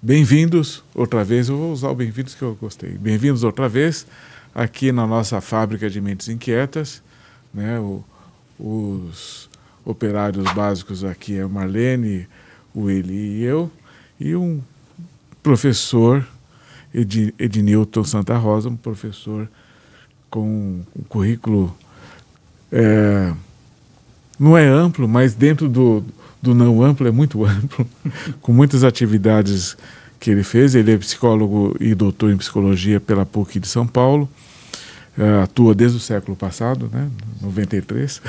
Bem-vindos outra vez, eu vou usar o bem-vindos que eu gostei. Bem-vindos outra vez aqui na nossa fábrica de mentes inquietas, né? Os operários básicos aqui é o Marlene, o Eli e eu, e um professor, Ednilton Santa Rosa, um professor com um currículo, não é amplo, mas dentro do não amplo é muito amplo, com muitas atividades que ele fez. Ele é psicólogo e doutor em psicologia pela PUC de São Paulo, atua desde o século passado, né, 93,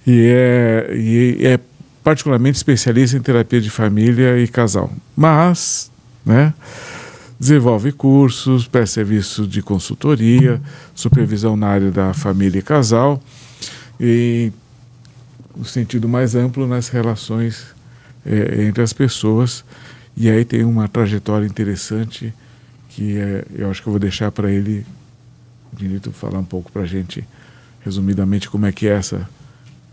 e é particularmente especialista em terapia de família e casal, mas, né, desenvolve cursos, presta serviço de consultoria, supervisão na área da família e casal, e no sentido mais amplo nas relações entre as pessoas. E aí tem uma trajetória interessante que eu acho que eu vou deixar para ele, Dinito, falar um pouco para a gente, resumidamente, como é que é essa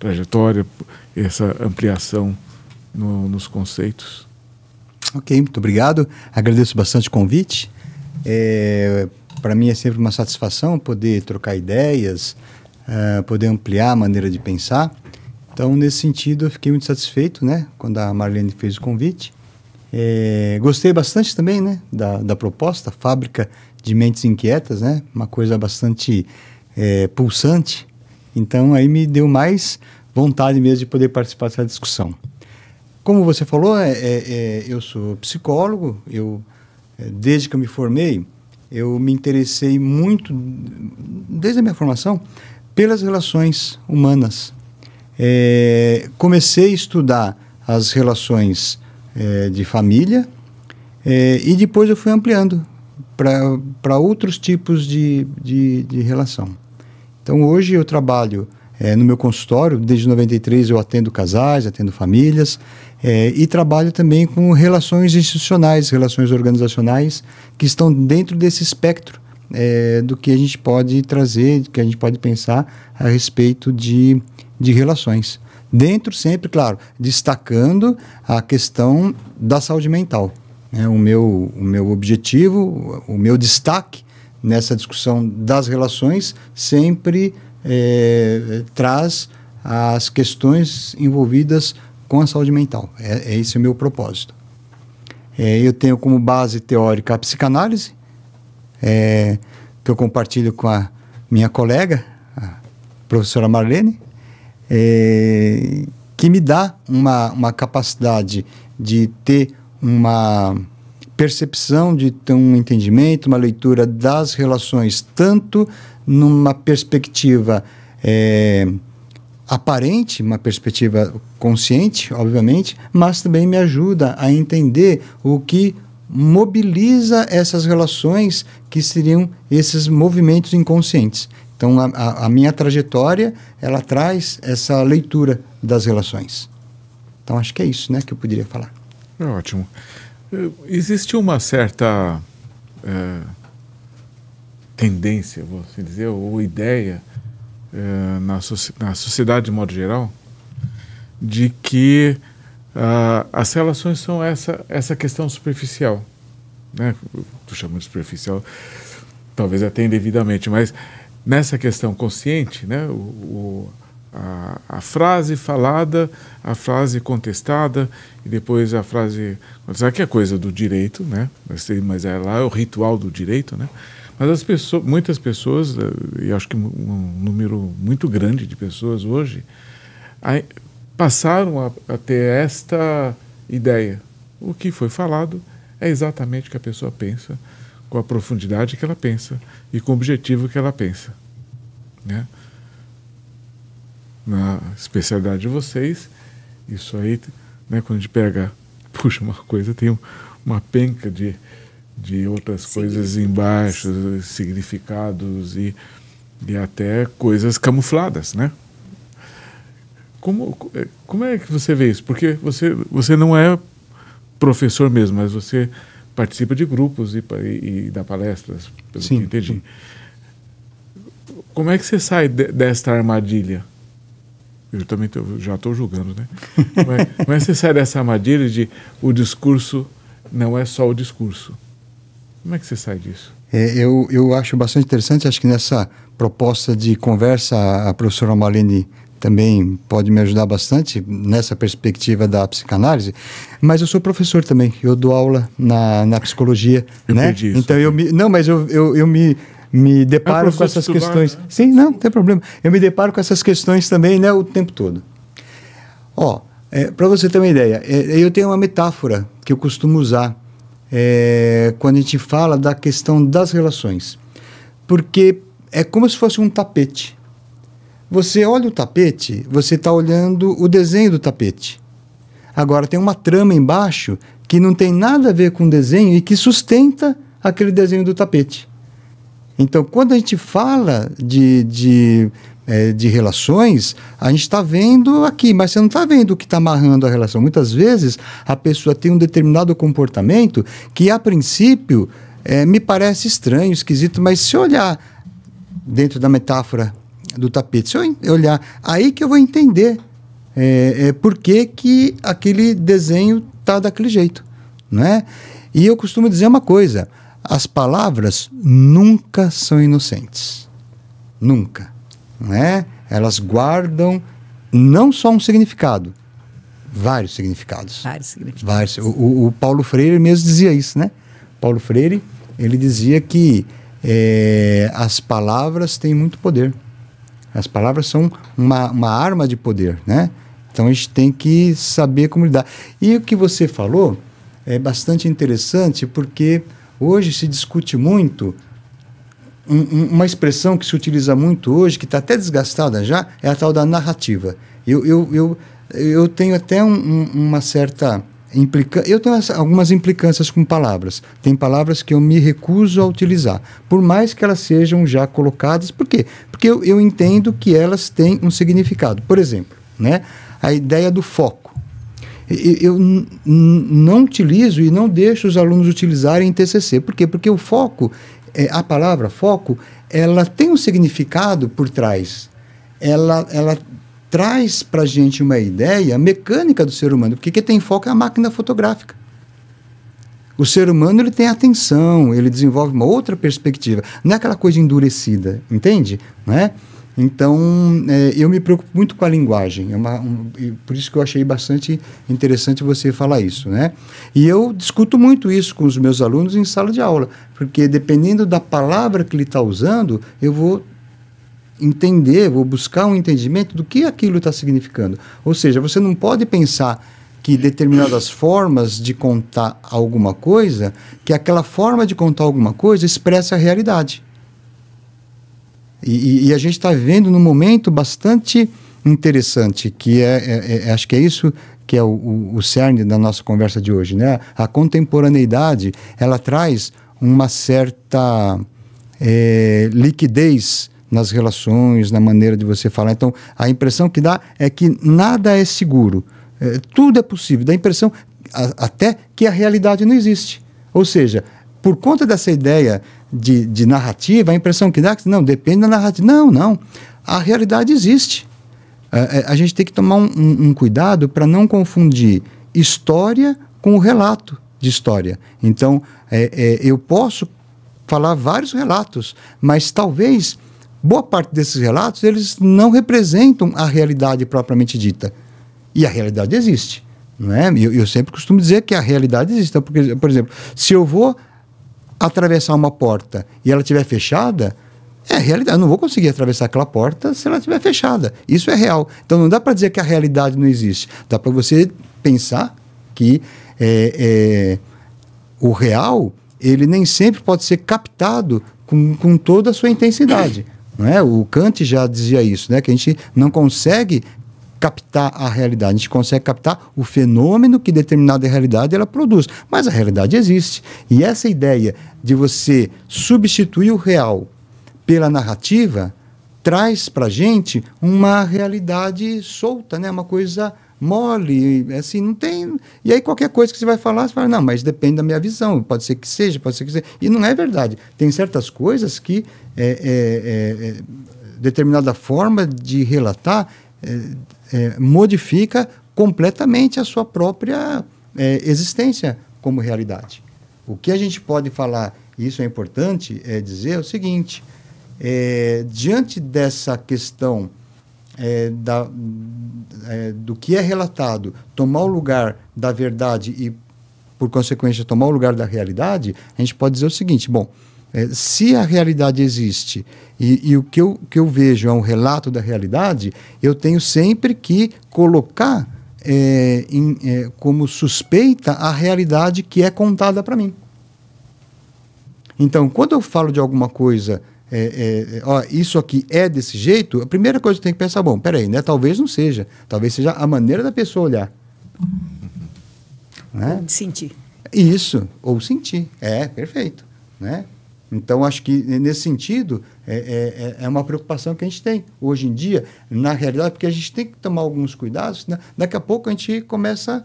trajetória, essa ampliação nos conceitos. Ok, muito obrigado. Agradeço bastante o convite. Para mim é sempre uma satisfação poder trocar ideias, poder ampliar a maneira de pensar. Então, nesse sentido, eu fiquei muito satisfeito, né, quando a Marlene fez o convite. Gostei bastante também, né, da proposta, Fábrica de Mentes Inquietas, né, uma coisa bastante pulsante. Então, aí me deu mais vontade mesmo de poder participar dessa discussão. Como você falou, eu sou psicólogo, desde que eu me formei, eu me interessei muito, desde a minha formação, pelas relações humanas. Comecei a estudar as relações de família e depois eu fui ampliando para outros tipos de relação. Então, hoje eu trabalho no meu consultório, desde 93 eu atendo casais, atendo famílias, e trabalho também com relações institucionais, relações organizacionais, que estão dentro desse espectro do que a gente pode trazer, do que a gente pode pensar a respeito de relações. Dentro sempre, claro, destacando a questão da saúde mental. O meu objetivo, o meu destaque nessa discussão das relações sempre traz as questões envolvidas com a saúde mental. Esse é o meu propósito. Eu tenho como base teórica a psicanálise, que eu compartilho com a minha colega, a professora Marlene, que me dá uma capacidade de ter uma percepção, de ter um entendimento, uma leitura das relações, tanto numa perspectiva aparente, uma perspectiva consciente, obviamente, mas também me ajuda a entender o que mobiliza essas relações, que seriam esses movimentos inconscientes. Então, a minha trajetória, ela traz essa leitura das relações. Então, acho que é isso, né, que eu poderia falar. Ótimo. Existe uma certa tendência, vou assim dizer, ou ideia na sociedade de modo geral, de que as relações são essa questão superficial, né? Estou chamando de superficial, talvez até indevidamente, mas nessa questão consciente, né, a frase falada, a frase contestada e depois a frase... Sabe que é coisa do direito, né? Mas lá é o ritual do direito, né? Mas muitas pessoas, e acho que um número muito grande de pessoas hoje, passaram a ter esta ideia. O que foi falado é exatamente o que a pessoa pensa, com a profundidade que ela pensa e com o objetivo que ela pensa, né? Na especialidade de vocês, isso aí, né, quando a gente puxa uma coisa, tem uma penca de outras coisas embaixo, significados e até coisas camufladas, né? Como é que você vê isso? Porque você não é professor mesmo, mas você participa de grupos e dá palestras, pelo que entendi. Como é que você sai desta armadilha? Eu também já estou julgando, né? Como é que você sai dessa armadilha de o discurso não é só o discurso. Como é que você sai disso? Eu acho bastante interessante, acho que nessa proposta de conversa a professora Marlene também pode me ajudar bastante nessa perspectiva da psicanálise, mas eu sou professor também, eu dou aula na psicologia, né? Perdi isso. Então eu me deparo com essas questões. Né? Sim, não tem problema. Eu me deparo com essas questões também, né, o tempo todo. Ó, para você ter uma ideia, eu tenho uma metáfora que eu costumo usar quando a gente fala da questão das relações, porque é como se fosse um tapete. Você olha o tapete, você está olhando o desenho do tapete. Agora tem uma trama embaixo que não tem nada a ver com o desenho e que sustenta aquele desenho do tapete. Então, quando a gente fala de relações, a gente está vendo aqui, mas você não está vendo o que está amarrando a relação. Muitas vezes, a pessoa tem um determinado comportamento que, a princípio, me parece estranho, esquisito, mas se olhar dentro da metáfora do tapete, se eu olhar, aí que eu vou entender por que aquele desenho está daquele jeito, não é? E eu costumo dizer uma coisa, as palavras nunca são inocentes. Nunca. Não é? Elas guardam não só um significado, vários significados. Vários. O Paulo Freire mesmo dizia isso, né? Paulo Freire, ele dizia que as palavras têm muito poder. As palavras são uma arma de poder, né? Então a gente tem que saber como lidar. E o que você falou é bastante interessante, porque hoje se discute muito, uma expressão que se utiliza muito hoje, que está até desgastada já, é a tal da narrativa. Eu tenho até uma certa implicância, eu tenho algumas implicâncias com palavras. Tem palavras que eu me recuso a utilizar, por mais que elas sejam já colocadas. Por quê? Porque eu entendo que elas têm um significado. Por exemplo, né, a ideia do foco. Eu não utilizo e não deixo os alunos utilizarem em TCC. Por quê? Porque o foco, a palavra foco, ela tem um significado por trás. Ela traz para a gente uma ideia mecânica do ser humano. Porque quem tem foco é a máquina fotográfica. O ser humano, ele tem atenção, ele desenvolve uma outra perspectiva. Não é aquela coisa endurecida, entende? Não é? Então, eu me preocupo muito com a linguagem. Por isso que eu achei bastante interessante você falar isso, né? E eu discuto muito isso com os meus alunos em sala de aula, porque dependendo da palavra que ele está usando, eu vou entender, vou buscar um entendimento do que aquilo está significando. Ou seja, você não pode pensar que determinadas formas de contar alguma coisa, que aquela forma de contar alguma coisa expressa a realidade. E a gente está vivendo num momento bastante interessante, que acho que é isso que é o cerne da nossa conversa de hoje, né? A contemporaneidade, ela traz uma certa liquidez nas relações, na maneira de você falar. Então, a impressão que dá é que nada é seguro, tudo é possível. Dá a impressão até que a realidade não existe. Ou seja, por conta dessa ideia de narrativa, a impressão que dá é que não, depende da narrativa. Não. A realidade existe. A gente tem que tomar um cuidado para não confundir história com o relato de história. Então, eu posso falar vários relatos, mas talvez boa parte desses relatos, eles não representam a realidade propriamente dita. E a realidade existe. Não é? Eu sempre costumo dizer que a realidade existe. Então, porque, por exemplo, se eu vou atravessar uma porta e ela estiver fechada, é realidade. Eu não vou conseguir atravessar aquela porta se ela estiver fechada. Isso é real. Então não dá para dizer que a realidade não existe. Dá para você pensar que o real, ele nem sempre pode ser captado com toda a sua intensidade. Não é? O Kant já dizia isso, né? Que a gente não consegue captar a realidade, a gente consegue captar o fenômeno que determinada realidade ela produz, mas a realidade existe. E essa ideia de você substituir o real pela narrativa traz para a gente uma realidade solta, né? Uma coisa mole, assim, não tem... E aí qualquer coisa que você vai falar, você fala, não, mas depende da minha visão, pode ser que seja, pode ser que seja. E não é verdade. Tem certas coisas que determinada forma de relatar modifica completamente a sua própria existência. como realidade. O que a gente pode falar, e isso é importante, é dizer o seguinte, diante dessa questão do que é relatado, tomar o lugar da verdade e, por consequência, tomar o lugar da realidade, a gente pode dizer o seguinte, bom, se a realidade existe e o que eu vejo é um relato da realidade, eu tenho sempre que colocar como suspeita a realidade que é contada para mim. Então, quando eu falo de alguma coisa, isso aqui é desse jeito, a primeira coisa que eu tenho que pensar, bom, peraí, né? Talvez não seja. Talvez seja a maneira da pessoa olhar. Né? Ou de sentir. Isso, ou sentir. Perfeito. Né? Então, acho que, nesse sentido, é uma preocupação que a gente tem hoje em dia, na realidade, porque a gente tem que tomar alguns cuidados, né? Daqui a pouco a gente começa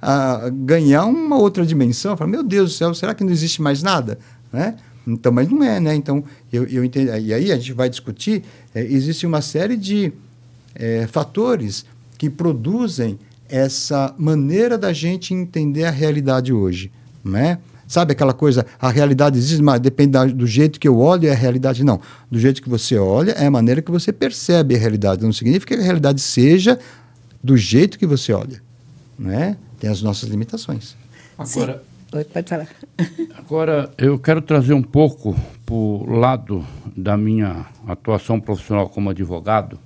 a ganhar uma outra dimensão, falar, meu Deus do céu, será que não existe mais nada? Né? Então, mas não é, né? Então, eu entendo. E aí a gente vai discutir, existe uma série de fatores que produzem essa maneira da gente entender a realidade hoje, né? Sabe aquela coisa, a realidade existe, mas depende do jeito que eu olho, é a realidade. Não, do jeito que você olha, é a maneira que você percebe a realidade. Não significa que a realidade seja do jeito que você olha, né? Tem as nossas limitações. Agora, oi, pode falar. Agora, eu quero trazer um pouco para o lado da minha atuação profissional como advogado,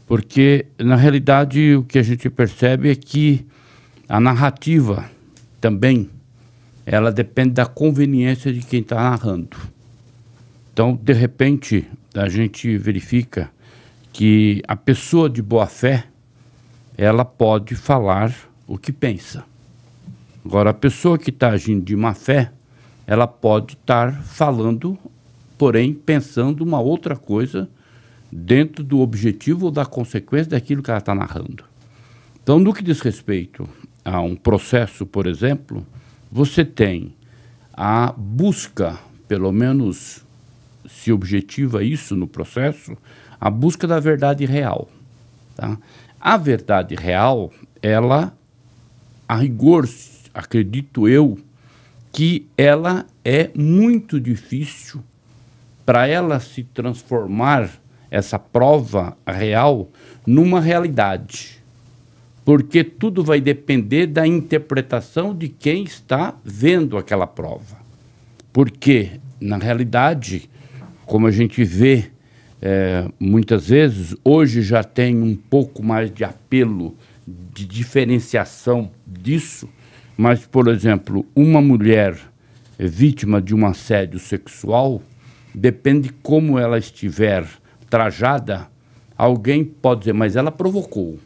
porque, na realidade, o que a gente percebe é que a narrativa também, ela depende da conveniência de quem está narrando. Então, de repente, a gente verifica que a pessoa de boa fé, ela pode falar o que pensa. Agora, a pessoa que está agindo de má fé, ela pode estar falando, porém, pensando uma outra coisa dentro do objetivo ou da consequência daquilo que ela está narrando. Então, no que diz respeito a um processo, por exemplo, você tem a busca, pelo menos se objetiva isso no processo, a busca da verdade real. Tá? A verdade real, ela, a rigor, acredito eu, que ela é muito difícil para ela se transformar, essa prova real, numa realidade. Porque tudo vai depender da interpretação de quem está vendo aquela prova. Porque, na realidade, como a gente vê muitas vezes, hoje já tem um pouco mais de apelo, de diferenciação disso, mas, por exemplo, uma mulher vítima de um assédio sexual, depende de como ela estiver trajada, alguém pode dizer, mas ela provocou.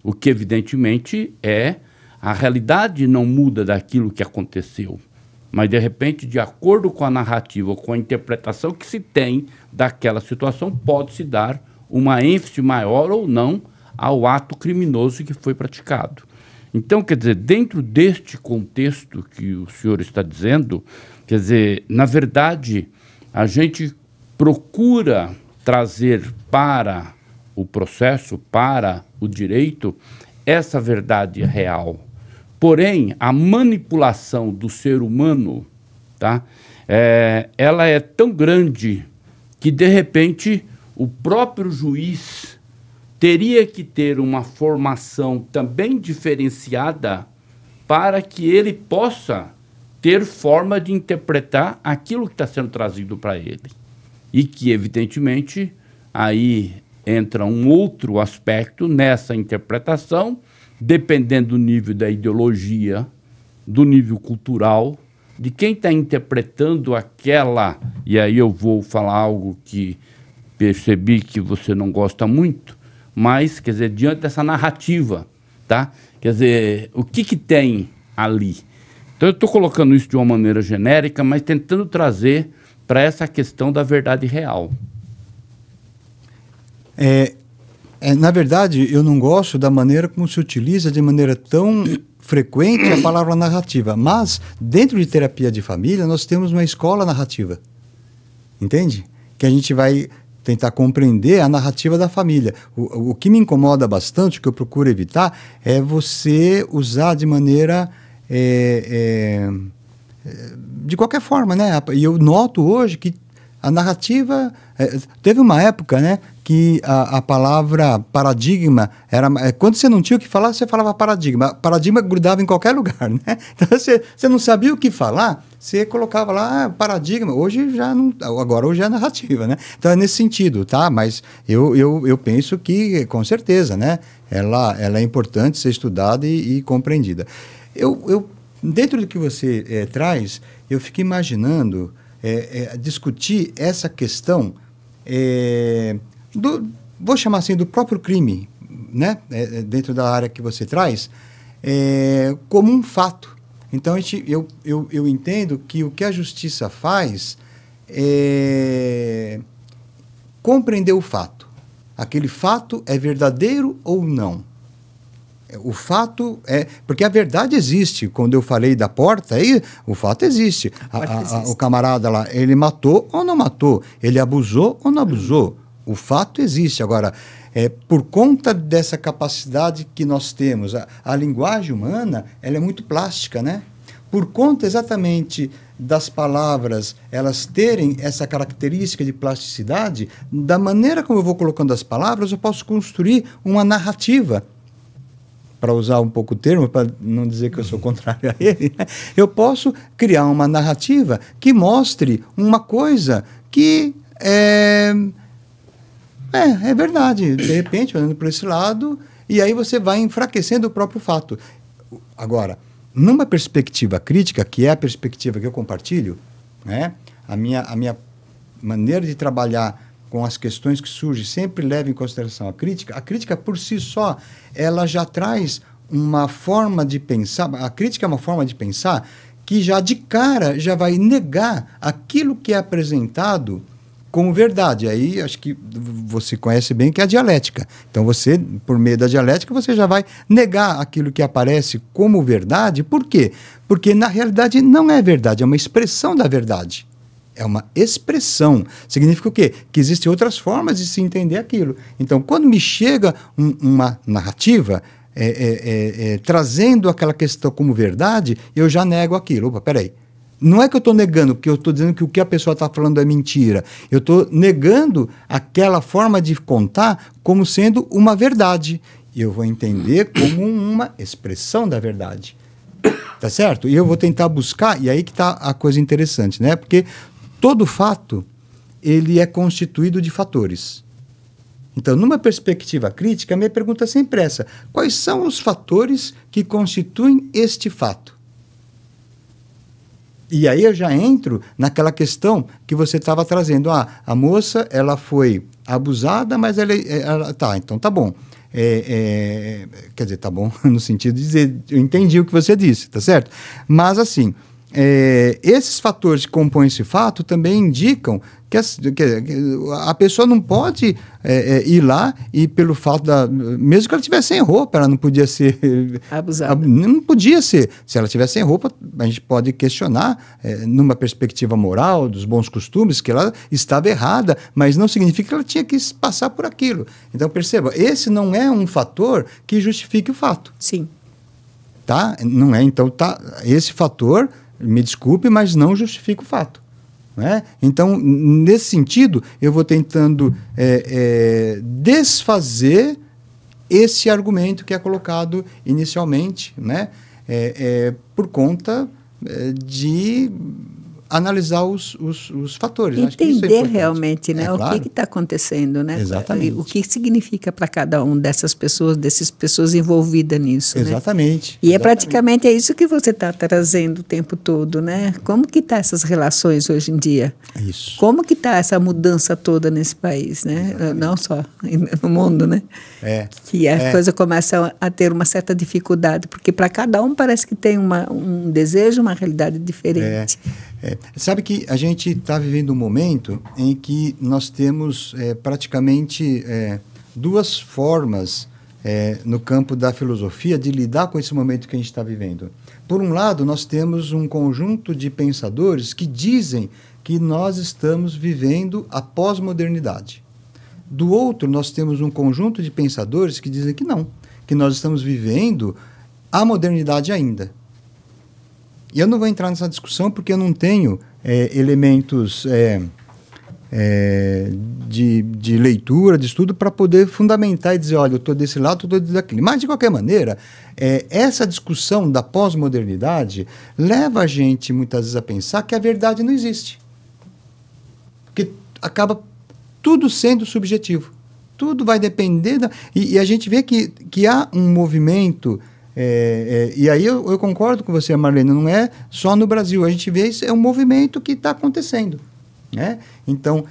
O que, evidentemente, a realidade não muda daquilo que aconteceu. Mas, de repente, de acordo com a narrativa, com a interpretação que se tem daquela situação, pode-se dar uma ênfase maior ou não ao ato criminoso que foi praticado. Então, quer dizer, dentro deste contexto que o senhor está dizendo, quer dizer, na verdade, a gente procura trazer para o processo, para o direito, essa verdade real. Porém, a manipulação do ser humano, tá? Ela é tão grande que, de repente, o próprio juiz teria que ter uma formação também diferenciada para que ele possa ter forma de interpretar aquilo que está sendo trazido para ele. E que, evidentemente, aí entra um outro aspecto nessa interpretação, dependendo do nível da ideologia, do nível cultural, de quem está interpretando aquela... E aí eu vou falar algo que percebi que você não gosta muito, mas, quer dizer, diante dessa narrativa, tá? Quer dizer, o que tem ali? Então, eu estou colocando isso de uma maneira genérica, mas tentando trazer para essa questão da verdade real. Na verdade, eu não gosto da maneira como se utiliza de maneira tão frequente a palavra narrativa. Mas, dentro de terapia de família, nós temos uma escola narrativa. Entende? Que a gente vai tentar compreender a narrativa da família. O que me incomoda bastante, o que eu procuro evitar, é você usar de maneira... de qualquer forma, né? E eu noto hoje que a narrativa... teve uma época, né, que a palavra paradigma era... quando você não tinha o que falar, você falava paradigma. Paradigma grudava em qualquer lugar, né? Então, você não sabia o que falar, você colocava lá paradigma. Hoje já não... Agora, hoje é narrativa, né? Então, é nesse sentido, tá? Mas eu penso que, com certeza, né? Ela é importante ser estudada e compreendida. Dentro do que você traz, eu fico imaginando discutir essa questão vou chamar assim, do próprio crime, né? Dentro da área que você traz, como um fato. Então, eu entendo que o que a justiça faz é compreender o fato. Aquele fato é verdadeiro ou não? O fato porque a verdade existe. Quando eu falei da porta, aí o fato existe. O camarada lá, ele matou ou não matou? Ele abusou ou não abusou? O fato existe. Agora, por conta dessa capacidade que nós temos, a linguagem humana, ela é muito plástica, né? Por conta exatamente das palavras, elas terem essa característica de plasticidade, da maneira como eu vou colocando as palavras, eu posso construir uma narrativa. Para usar um pouco o termo, para não dizer que eu sou contrário a ele, né? Eu posso criar uma narrativa que mostre uma coisa que é verdade. De repente, olhando para esse lado, e aí você vai enfraquecendo o próprio fato. Agora, numa perspectiva crítica, que é a perspectiva que eu compartilho, né? A minha maneira de trabalhar com as questões que surgem, sempre leva em consideração a crítica. A crítica, por si só, ela já traz uma forma de pensar. A crítica é uma forma de pensar que já de cara já vai negar aquilo que é apresentado como verdade. Aí, acho que você conhece bem que é a dialética. Então, você, por meio da dialética, você já vai negar aquilo que aparece como verdade. Por quê? Porque, na realidade, não é verdade, é uma expressão da verdade. É uma expressão. Significa o quê? Que existem outras formas de se entender aquilo. Então, quando me chega uma narrativa trazendo aquela questão como verdade, eu já nego aquilo. Opa, peraí. Não é que eu estou negando, porque eu estou dizendo que o que a pessoa está falando é mentira. Eu estou negando aquela forma de contar como sendo uma verdade. E eu vou entender como uma expressão da verdade. Tá certo? E eu vou tentar buscar, e aí que está a coisa interessante, né? Porque todo fato, ele é constituído de fatores. Então, numa perspectiva crítica, a minha pergunta é sempre essa: quais são os fatores que constituem este fato? E aí eu já entro naquela questão que você estava trazendo. A moça, ela foi abusada, mas ela tá, então tá bom. Quer dizer, tá bom no sentido de dizer, eu entendi o que você disse, tá certo? Mas, assim, esses fatores que compõem esse fato também indicam que a pessoa não pode ir lá e, pelo fato mesmo que ela estivesse sem roupa, ela não podia ser abusada. Não podia ser. Se ela estivesse sem roupa, a gente pode questionar, numa perspectiva moral, dos bons costumes, que ela estava errada, mas não significa que ela tinha que passar por aquilo. Então, perceba, esse não é um fator que justifique o fato. Sim. Tá? Não é. Então, esse fator, me desculpe, mas não justifica o fato. Né? Então, nesse sentido, eu vou tentando desfazer esse argumento que é colocado inicialmente, né? Por conta de analisar os fatores. Entender acho que isso é realmente, né, o claro. que está acontecendo, né? Exatamente. O que significa para cada um dessas pessoas envolvidas nisso. Exatamente. Né? E praticamente isso que você está trazendo o tempo todo, né? Como que está essas relações hoje em dia? Isso. Como que está essa mudança toda nesse país, né? Exatamente. Não só no mundo, né? Que a coisa começa a ter uma certa dificuldade, porque para cada um parece que tem um desejo, uma realidade diferente. Sabe que a gente está vivendo um momento em que nós temos praticamente duas formas no campo da filosofia de lidar com esse momento que a gente está vivendo. Por um lado, nós temos um conjunto de pensadores que dizem que nós estamos vivendo a pós-modernidade. Do outro, nós temos um conjunto de pensadores que dizem que não, que nós estamos vivendo a modernidade ainda. E eu não vou entrar nessa discussão porque eu não tenho elementos de leitura, de estudo, para poder fundamentar e dizer, olha, eu estou desse lado, eu estou daquele. Mas, de qualquer maneira, essa discussão da pós-modernidade leva a gente, muitas vezes, a pensar que a verdade não existe. Porque acaba tudo sendo subjetivo. Tudo vai depender e a gente vê que há um movimento, e aí eu concordo com você, Marlene, não é só no Brasil, a gente vê isso, é um movimento que está acontecendo, né? Então,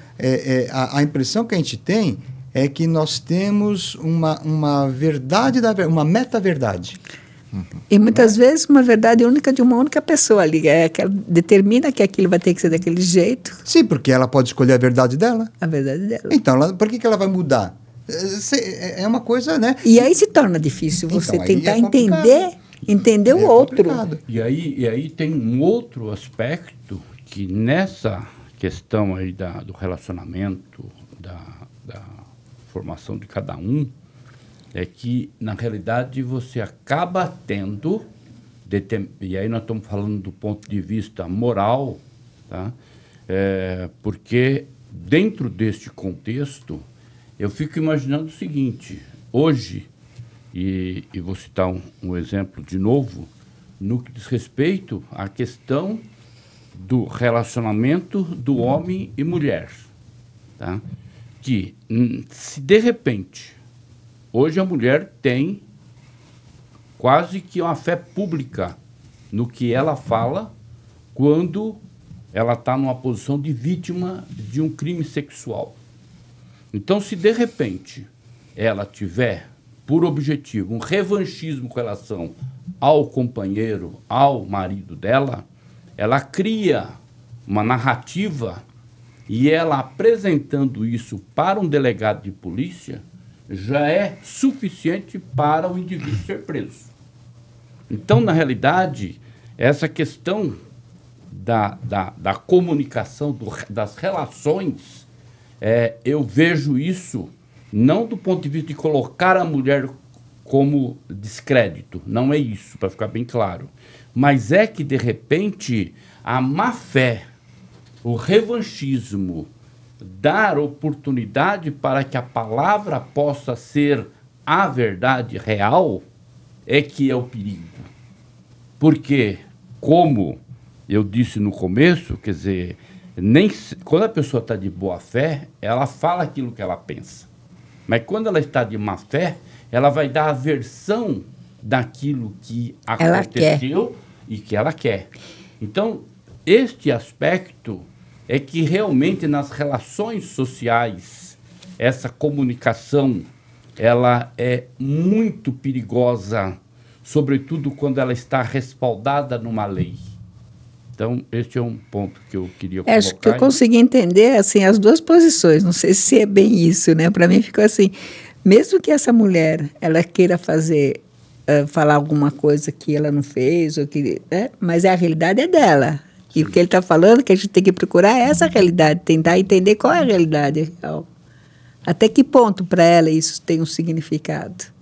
a impressão que a gente tem é que nós temos uma verdade, uma meta-verdade. E muitas vezes uma verdade única de uma única pessoa ali, que determina que aquilo vai ter que ser daquele jeito. Sim, porque ela pode escolher a verdade dela. A verdade dela. Então, por que ela vai mudar? É uma coisa, né? E aí se torna difícil você então, tentar entender o outro. E aí tem um outro aspecto que nessa questão aí do relacionamento, da formação de cada um, é que, na realidade, você acaba tendo, e aí nós estamos falando do ponto de vista moral, tá? Porque dentro deste contexto, eu fico imaginando o seguinte, hoje, e vou citar um exemplo de novo, no que diz respeito à questão do relacionamento do homem e mulher, tá? Que, se de repente, hoje a mulher tem quase que uma fé pública no que ela fala quando ela está numa posição de vítima de um crime sexual. Então, se de repente ela tiver por objetivo um revanchismo com relação ao companheiro, ao marido dela, ela cria uma narrativa e ela apresentando isso para um delegado de polícia já é suficiente para o indivíduo ser preso. Então, na realidade, essa questão da comunicação, das relações, eu vejo isso não do ponto de vista de colocar a mulher como descrédito, não é isso, para ficar bem claro, mas é que, de repente, a má-fé, o revanchismo, dar oportunidade para que a palavra possa ser a verdade real é que é o perigo. Porque, como eu disse no começo, quer dizer, quando a pessoa está de boa fé, ela fala aquilo que ela pensa. Mas quando ela está de má fé, ela vai dar a versão daquilo que aconteceu e que ela quer. Então, este aspecto é que realmente nas relações sociais, essa comunicação, ela é muito perigosa, sobretudo quando ela está respaldada numa lei. Então, este é um ponto que eu queria colocar. Acho que eu consegui entender assim, as duas posições, não sei se é bem isso, né? Para mim ficou assim, mesmo que essa mulher ela queira falar alguma coisa que ela não fez, ou que, mas a realidade é dela. E o que ele está falando, que a gente tem que procurar essa realidade, tentar entender qual é a realidade real. Até que ponto para ela isso tem um significado?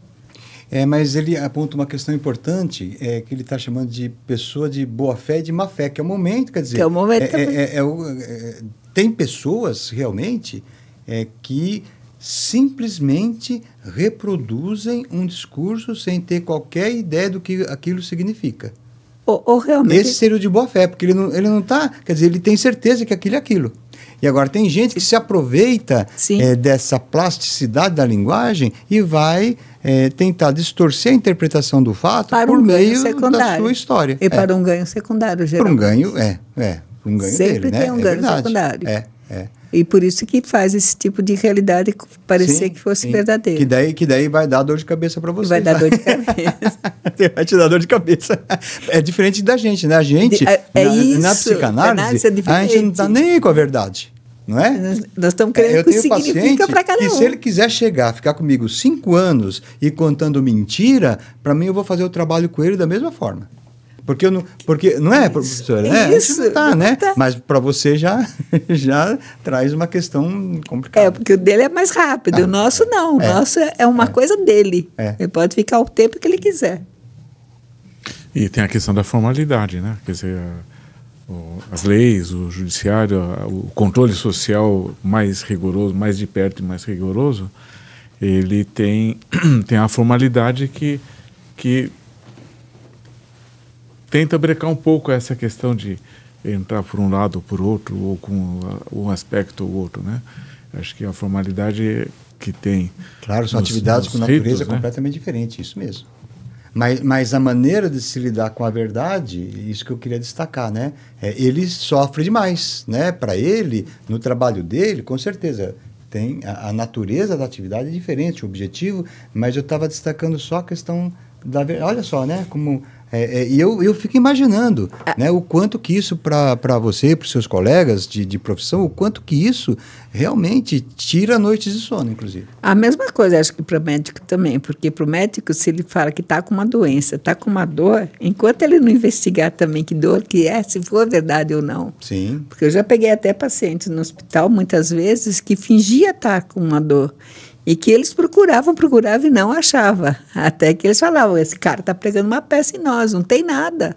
Mas ele aponta uma questão importante, que ele está chamando de pessoa de boa fé e de má fé, que é o momento, quer dizer... Que é o momento tem pessoas, realmente, que simplesmente reproduzem um discurso sem ter qualquer ideia do que aquilo significa. Ou realmente... Esse seria o de boa fé, porque ele não está... Quer dizer, ele tem certeza que aquilo é aquilo. E agora, tem gente que se aproveita dessa plasticidade da linguagem e vai tentar distorcer a interpretação do fato por meio da sua história. E para um ganho secundário, geralmente. Por um ganho, um ganho sempre dele, tem um ganho secundário. E por isso que faz esse tipo de realidade parecer que fosse verdadeira. Que daí vai dar dor de cabeça para você. Vai dar dor de cabeça. Vai te dar dor de cabeça. É diferente da gente, né? A gente, na psicanálise, a gente não está nem aí com a verdade. Não é? Nós estamos querendo o que significa para cada um. Que se ele quiser ficar comigo 5 anos e contando mentira, para mim eu vou fazer o trabalho com ele da mesma forma. Porque não é, professora? Isso. Não tá, né? Mas para você já traz uma questão complicada. Porque o dele é mais rápido, o nosso não. O nosso é uma coisa dele. Ele pode ficar o tempo que ele quiser. E tem a questão da formalidade, né? Quer dizer, as leis, o judiciário, o controle social mais rigoroso, mais de perto e mais rigoroso, ele tem a formalidade que tenta brecar um pouco essa questão de entrar por um lado ou por outro, ou com um aspecto ou outro, né? Acho que a formalidade que tem... Claro, são atividades com natureza completamente diferente, isso mesmo. Mas a maneira de se lidar com a verdade, isso que eu queria destacar, né? Ele sofre demais, né? Para ele, no trabalho dele, com certeza, tem a natureza da atividade é diferente, o objetivo, mas eu estava destacando só a questão da verdade. Olha só, né? Como... e eu fico imaginando, né, o quanto que isso para você, para os seus colegas de profissão, o quanto que isso realmente tira noites de sono, inclusive. A mesma coisa, acho que para o médico também, porque para o médico, se ele fala que está com uma doença, está com uma dor, enquanto ele não investigar também que dor que é, se for verdade ou não. Sim. Porque eu já peguei até pacientes no hospital, muitas vezes, que fingia estar com uma dor. E que eles procuravam e não achavam. Até que eles falavam, esse cara está pregando uma peça em nós, não tem nada.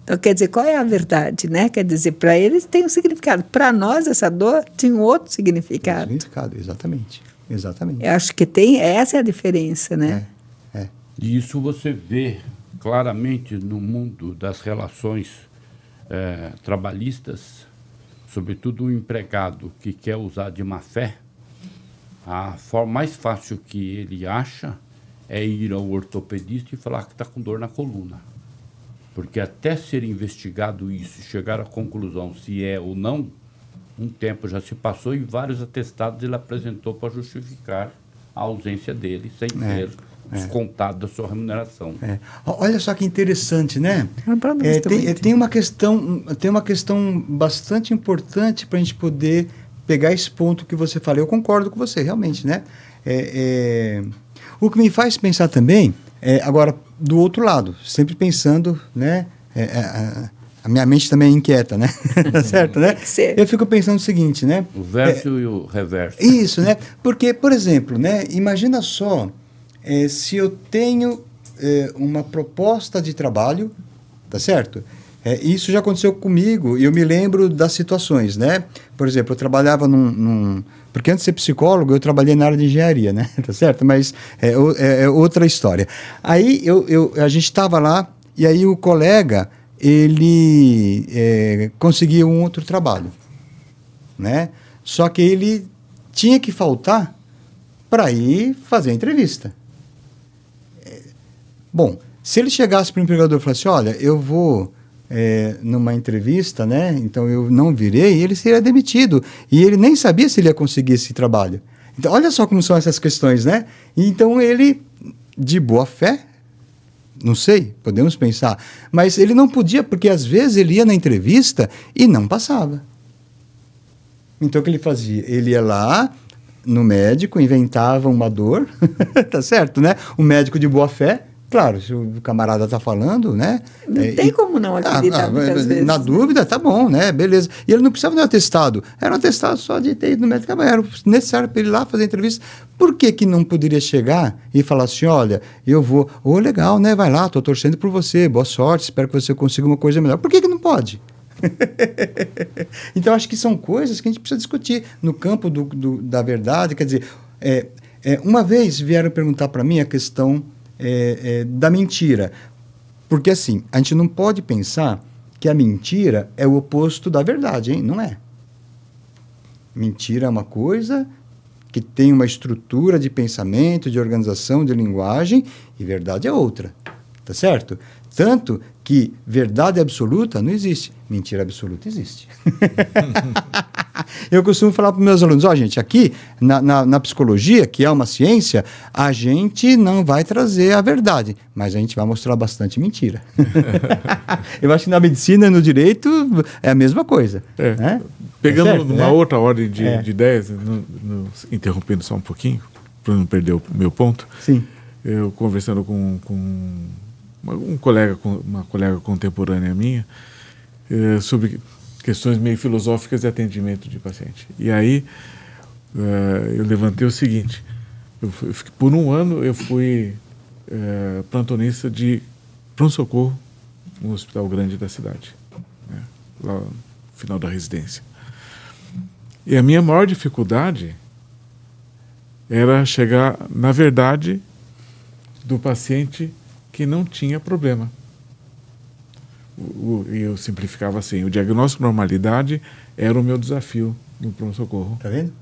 Então, quer dizer, qual é a verdade, né? Quer dizer, para eles tem um significado. Para nós, essa dor tem um outro significado. Exatamente. Eu acho que essa é a diferença, né? E isso você vê claramente no mundo das relações trabalhistas, sobretudo o empregado que quer usar de má fé. A forma mais fácil que ele acha é ir ao ortopedista e falar que está com dor na coluna. Porque até ser investigado isso, chegar à conclusão se é ou não, um tempo já se passou e vários atestados ele apresentou para justificar a ausência dele, sem ser descontado da sua remuneração. Olha só que interessante, né? Tem uma questão bastante importante para a gente poder pegar esse ponto que você falou. Eu concordo com você, realmente, né? O que me faz pensar também, agora, do outro lado, sempre pensando, né? A minha mente também é inquieta, né? Certo, né? Eu fico pensando o seguinte, né? O verso e o reverso. Isso, né? Porque, por exemplo, né? Imagina só, se eu tenho uma proposta de trabalho, tá certo? Isso já aconteceu comigo e eu me lembro das situações, né? Por exemplo, eu trabalhava porque antes de ser psicólogo, eu trabalhei na área de engenharia, né? Tá certo? Mas é outra história. Aí a gente estava lá e aí o colega, ele conseguia um outro trabalho, né? Só que ele tinha que faltar para ir fazer a entrevista. Bom, se ele chegasse para o empregador e falasse, olha, eu vou... numa entrevista, né? Então eu não virei, ele seria demitido. E ele nem sabia se ele ia conseguir esse trabalho. Então, olha só como são essas questões, né? Então ele, de boa fé, não sei, podemos pensar, mas ele não podia, porque às vezes ele ia na entrevista e não passava. Então o que ele fazia? Ele ia lá no médico, inventava uma dor, tá certo, né? O médico de boa fé. Claro, se o camarada está falando, né? Não tem como não acreditar muitas vezes. Na dúvida, tá bom, né? Beleza. E ele não precisava de um atestado. Era um atestado só de ter ido no médico. Era necessário para ele ir lá fazer a entrevista. Por que não poderia chegar e falar assim, olha, eu vou... legal, né? Vai lá, estou torcendo por você. Boa sorte, espero que você consiga uma coisa melhor. Por que não pode? Então, acho que são coisas que a gente precisa discutir no campo da verdade. Quer dizer, uma vez vieram perguntar para mim a questão... da mentira. Porque assim, a gente não pode pensar que a mentira é o oposto da verdade, hein? Não é. Mentira é uma coisa que tem uma estrutura de pensamento, de organização, de linguagem, e verdade é outra. Tá certo? Tanto que verdade absoluta não existe. Mentira absoluta existe. Eu costumo falar para os meus alunos, gente, aqui na psicologia, que é uma ciência, a gente não vai trazer a verdade, mas a gente vai mostrar bastante mentira. Eu acho que na medicina e no direito é a mesma coisa. Né? Pegando numa outra ordem de ideias, interrompendo só um pouquinho, para não perder o meu ponto. Sim. Eu conversando com uma colega contemporânea minha, sobre questões meio filosóficas de atendimento de paciente. E aí eu levantei o seguinte: por um ano eu fui plantonista de pronto-socorro no hospital grande da cidade, né, lá no final da residência. E a minha maior dificuldade era chegar na verdade do paciente que não tinha problema. Eu simplificava assim: o diagnóstico de normalidade era o meu desafio no pronto-socorro. Tá vendo?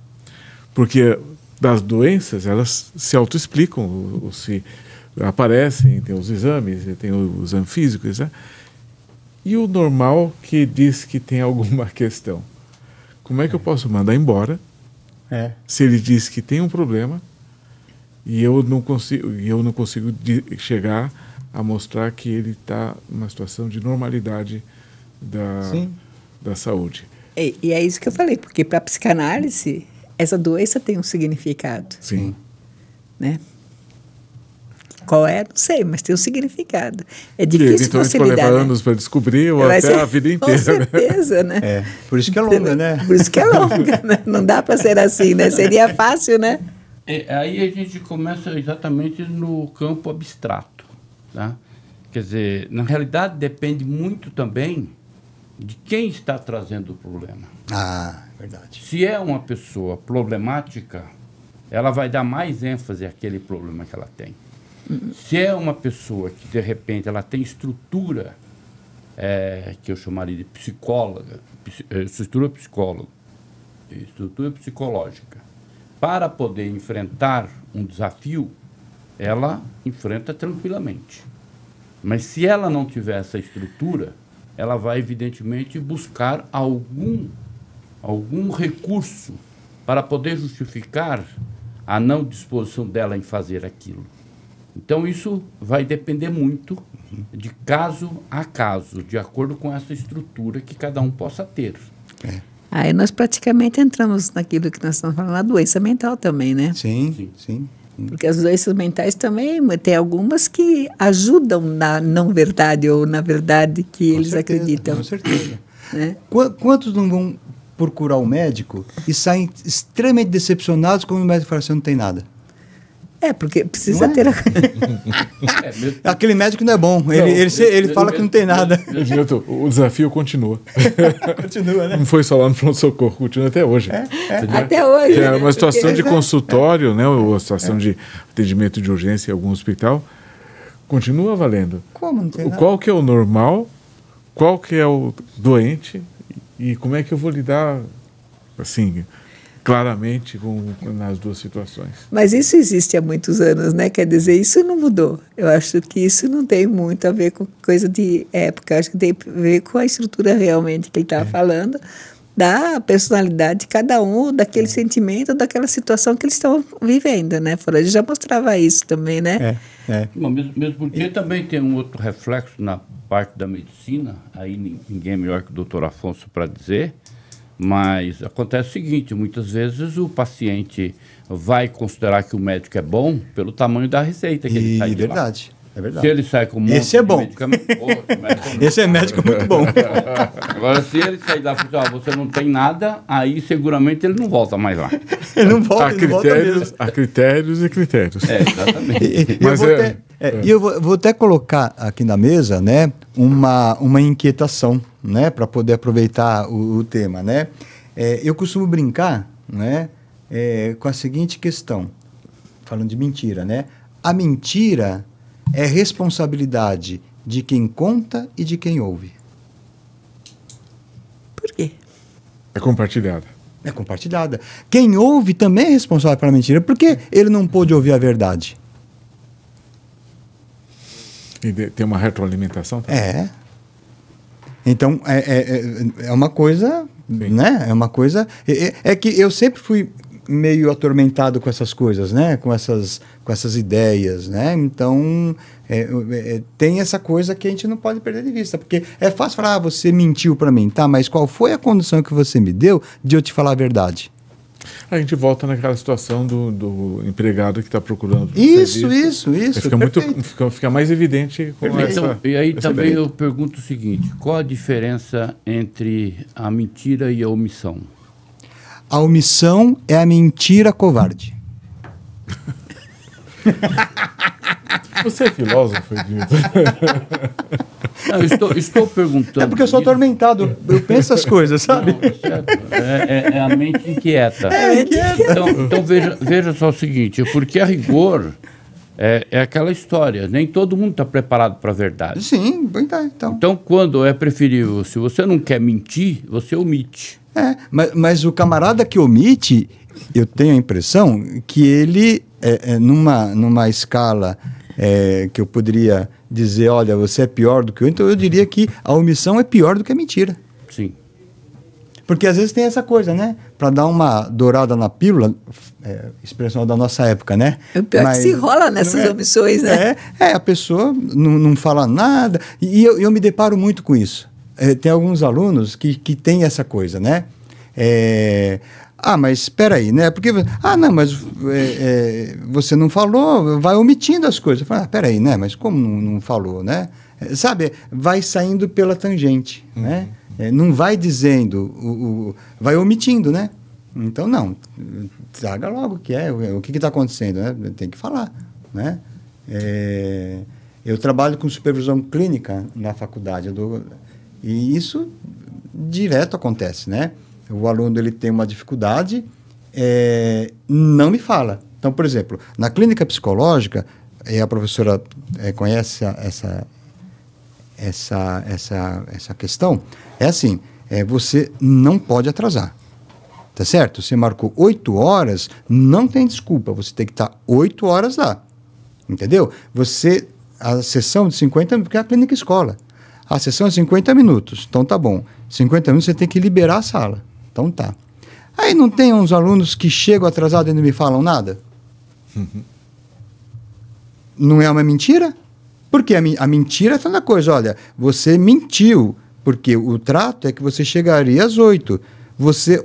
Porque das doenças, elas se autoexplicam, ou se aparecem, tem os exames, tem o exame físico, né? E o normal que diz que tem alguma questão. Como é que eu posso mandar embora se ele diz que tem um problema e eu não consigo chegar a mostrar que ele está numa situação de normalidade da saúde? E é isso que eu falei, porque para a psicanálise, essa doença tem um significado. Sim. Né? Qual é? Não sei, mas tem um significado. É difícil então você lidar. Então, lidar, levar anos para descobrir, ou até a vida inteira. Com certeza, né? Por isso que é longa, né? Por isso que é longa, né? Não dá para ser assim, né? Seria fácil, né? Aí a gente começa exatamente no campo abstrato, tá? Quer dizer, na realidade depende muito também de quem está trazendo o problema. Verdade. Se é uma pessoa problemática, ela vai dar mais ênfase àquele problema que ela tem. Se é uma pessoa que, de repente, ela tem estrutura, que eu chamaria de psicóloga, estrutura psicológica, para poder enfrentar um desafio, ela enfrenta tranquilamente. Mas se ela não tiver essa estrutura, ela vai, evidentemente, buscar algum recurso para poder justificar a não disposição dela em fazer aquilo. Então, isso vai depender muito de caso a caso, de acordo com essa estrutura que cada um possa ter. Aí nós praticamente entramos naquilo que nós estamos falando, a doença mental também, né? Sim. Porque as doenças mentais também, tem algumas que ajudam na não verdade ou na verdade que eles acreditam. Com certeza. Né? Quantos não vão procurar o médico e saem extremamente decepcionados quando o médico fala assim, não tem nada? Porque precisa ter... Aquele médico não é bom. Ele fala que não tem nada. O desafio continua. Continua, né? Não foi só lá no pronto-socorro, continua até hoje. Até hoje. É uma situação de consultório, né, ou uma situação de atendimento de urgência em algum hospital, continua valendo. Como não tem nada? Qual que é o normal, qual que é o doente e como é que eu vou lidar, assim, claramente nas duas situações. Mas isso existe há muitos anos, né? Quer dizer, isso não mudou. Eu acho que isso não tem muito a ver com coisa de época. Eu acho que tem a ver com a estrutura realmente que ele estava falando, da personalidade de cada um, daquele sentimento, daquela situação que eles estão vivendo, né? Freud já mostrava isso também, né? Bom, mesmo porque também tem um outro reflexo na parte da medicina, aí ninguém é melhor que o Dr. Afonso para dizer, mas acontece o seguinte, muitas vezes o paciente vai considerar que o médico é bom pelo tamanho da receita que ele sai de lá. É verdade. Se ele sai com um esse é bom. Esse é médico muito bom. Agora, se ele sair lá e falar, você não tem nada, aí seguramente ele não volta mais lá. Ele não volta, há critérios e critérios. Exatamente. Eu vou até colocar aqui na mesa, né, uma inquietação, né, para poder aproveitar o tema, né? Eu costumo brincar, né, com a seguinte questão, falando de mentira, né? A mentira é responsabilidade de quem conta e de quem ouve. Por quê? É compartilhada. É compartilhada. Quem ouve também é responsável pela mentira, porque ele não pôde ouvir a verdade. E tem uma retroalimentação também? Então, é uma coisa, né? É uma coisa... É que eu sempre fui meio atormentado com essas coisas, né? Com essas ideias, né? Então, tem essa coisa que a gente não pode perder de vista, porque é fácil falar, você mentiu para mim, tá? Mas qual foi a condição que você me deu de eu te falar a verdade? A gente volta naquela situação do empregado que está procurando. Isso. Fica mais evidente com então, e aí também eu pergunto o seguinte: qual a diferença entre a mentira e a omissão? A omissão é a mentira covarde. Você é filósofo, Edilson? Não, estou perguntando. É porque eu sou atormentado, eu penso as coisas, sabe? Não, certo. É a mente inquieta. Inquieta. Então veja só o seguinte, porque a rigor é aquela história, nem todo mundo está preparado para a verdade. Sim, então quando é preferível, se você não quer mentir, você omite. Mas o camarada que omite, eu tenho a impressão que ele, numa escala que eu poderia dizer, olha, você é pior do que eu, então eu diria que a omissão é pior do que a mentira. Sim. Porque às vezes tem essa coisa, né? Para dar uma dourada na pílula, expressão da nossa época, né? É o pior que se enrola nessas omissões, né? A pessoa não fala nada, e eu me deparo muito com isso. Tem alguns alunos que têm essa coisa, né? Mas espera aí, né? Porque, não, mas você não falou, vai omitindo as coisas. Eu falo, espera aí, né? Mas como não falou, né? Sabe, vai saindo pela tangente, né? Não vai dizendo, vai omitindo, né? Então, não, traga logo o que está acontecendo, né? Tem que falar, né? Eu trabalho com supervisão clínica na faculdade, e isso direto acontece, né? O aluno ele tem uma dificuldade, não me fala. Então, por exemplo, na clínica psicológica, a professora conhece essa questão, é assim, você não pode atrasar, tá certo? Você marcou 8 horas, não tem desculpa, você tem que estar 8 horas lá, entendeu? A sessão de 50 minutos, porque é a clínica escola, a sessão é 50 minutos, então tá bom, 50 minutos você tem que liberar a sala, então tá. Aí não tem uns alunos que chegam atrasados e não me falam nada? Não é uma mentira? Porque a mentira está na coisa, olha, você mentiu, porque o trato é que você chegaria às 8. Você,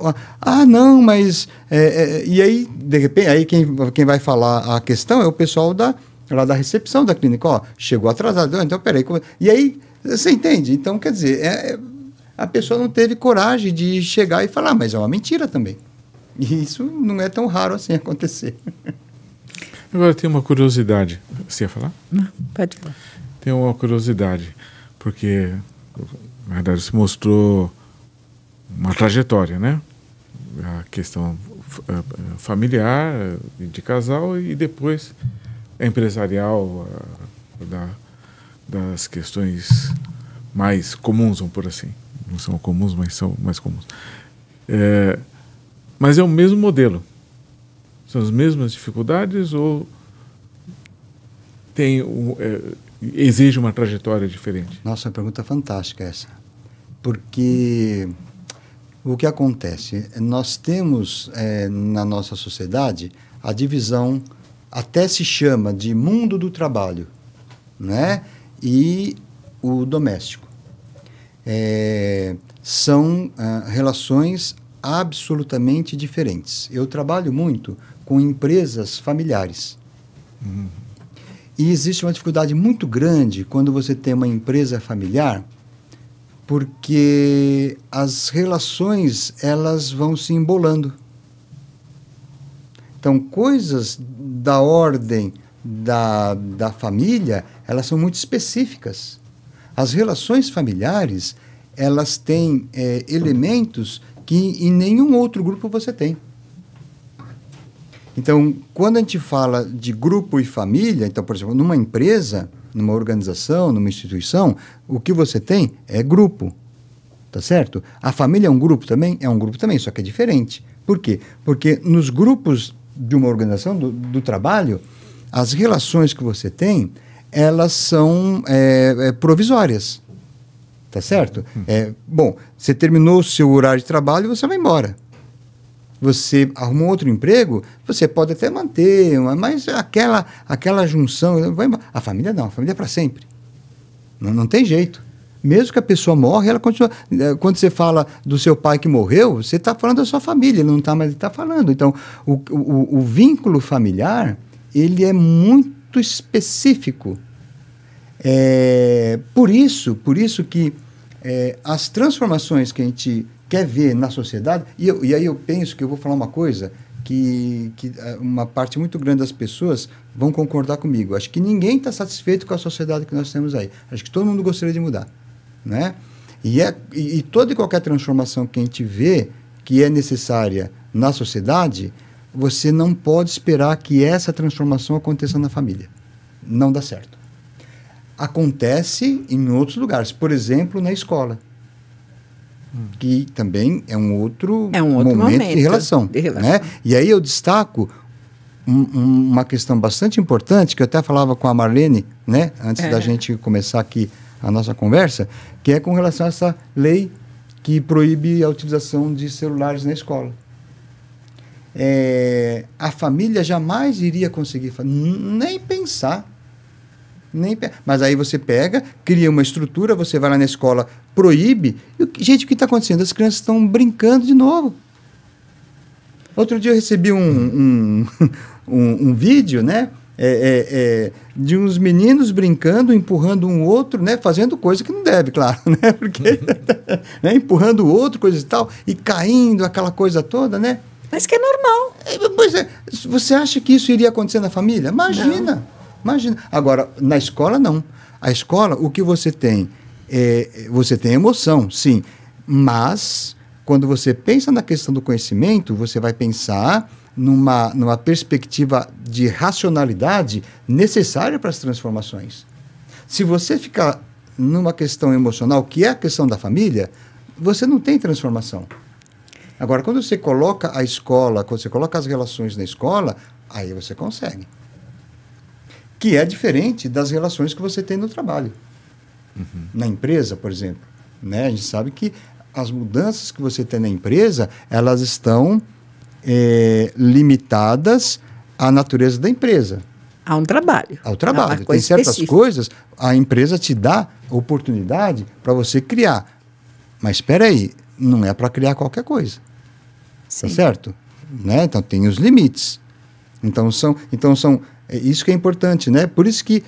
não, mas... e aí, de repente, aí quem vai falar a questão é o pessoal lá da recepção da clínica. Chegou atrasado, então peraí. E aí, você entende? Então, quer dizer, a pessoa não teve coragem de chegar e falar, mas é uma mentira também. E isso não é tão raro assim acontecer. Agora tem uma curiosidade. Você ia falar? Não, pode falar. Tem uma curiosidade, porque, na verdade, se mostrou uma trajetória, né? A questão familiar, de casal, e depois empresarial, das questões mais comuns, vamos por assim. Não são comuns, mas são mais comuns. Mas é o mesmo modelo. São as mesmas dificuldades ou exige uma trajetória diferente? Nossa, uma pergunta fantástica essa. Porque o que acontece? Nós temos na nossa sociedade a divisão, até se chama de mundo do trabalho, né? E o doméstico. São relações absolutamente diferentes. Eu trabalho muito com empresas familiares. E existe uma dificuldade muito grande quando você tem uma empresa familiar, porque as relações elas vão se embolando. Então, coisas da ordem da família, elas são muito específicas. As relações familiares, elas têm elementos que em nenhum outro grupo você tem. Então, quando a gente fala de grupo e família, então, por exemplo, numa empresa, numa organização, numa instituição, o que você tem é grupo, tá certo? A família é um grupo também? É um grupo também, só que é diferente. Por quê? Porque nos grupos de uma organização, do trabalho, as relações que você tem, elas são provisórias, tá certo? Bom, você terminou o seu horário de trabalho e você vai embora. Você arrumou outro emprego, você pode até manter, mas aquela junção... A família não, a família é para sempre. Não tem jeito. Mesmo que a pessoa morre, ela continua. Quando você fala do seu pai que morreu, você está falando da sua família, ele não está, mas ele está falando. Então, o vínculo familiar, ele é muito específico. Por isso que as transformações que a gente quer ver na sociedade, e aí eu penso que eu vou falar uma coisa que uma parte muito grande das pessoas vão concordar comigo. Acho que ninguém está satisfeito com a sociedade que nós temos aí. Acho que todo mundo gostaria de mudar, né? E toda e qualquer transformação que a gente vê que é necessária na sociedade, você não pode esperar que essa transformação aconteça na família. Não dá certo. Acontece em outros lugares, por exemplo, na escola, que também é um outro momento de relação. Né? E aí eu destaco uma questão bastante importante, que eu até falava com a Marlene, né, antes da gente começar aqui a nossa conversa, que é com relação a essa lei que proíbe a utilização de celulares na escola. A família jamais iria conseguir, nem pensar. Mas aí você pega, cria uma estrutura, você vai lá na escola, proíbe. Gente, o que está acontecendo? As crianças estão brincando de novo. Outro dia eu recebi um vídeo, né? De uns meninos brincando, empurrando um outro, né? Fazendo coisa que não deve, claro, né? Porque né? Empurrando o outro, coisa e tal, e caindo, aquela coisa toda, né? Mas que é normal. Pois é. Você acha que isso iria acontecer na família? Imagina. Não. Imagina. Agora, na escola, não. A escola, o que você tem? Você tem emoção, sim. Mas, quando você pensa na questão do conhecimento, você vai pensar numa perspectiva de racionalidade necessária para as transformações. Se você ficar numa questão emocional, que é a questão da família, você não tem transformação. Agora, quando você coloca a escola, quando você coloca as relações na escola, aí você consegue. Que é diferente das relações que você tem no trabalho. Na empresa, por exemplo. Né? A gente sabe que as mudanças que você tem na empresa, elas estão limitadas à natureza da empresa. A um trabalho. Ao trabalho. Tem certas coisas, a empresa te dá oportunidade para você criar. Mas espera aí, não é para criar qualquer coisa. Sim. Tá certo? Né? Então, tem os limites. Então são isso que é importante, né? Por isso que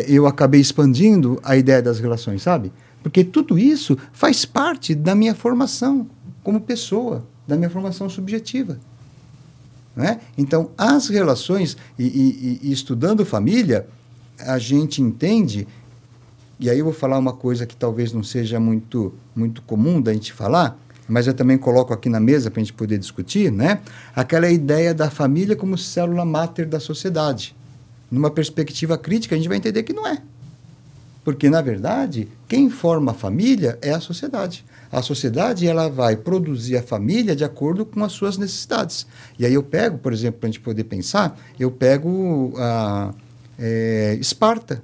eu acabei expandindo a ideia das relações, sabe? Porque tudo isso faz parte da minha formação como pessoa, da minha formação subjetiva. Né? Então, as relações, e estudando família, a gente entende, e aí eu vou falar uma coisa que talvez não seja muito comum da gente falar, mas eu também coloco aqui na mesa para a gente poder discutir, né? Aquela ideia da família como célula máter da sociedade. Numa perspectiva crítica, a gente vai entender que não é. Porque, na verdade, quem forma a família é a sociedade. A sociedade, ela vai produzir a família de acordo com as suas necessidades. E aí eu pego, por exemplo, para a gente poder pensar, eu pego Esparta.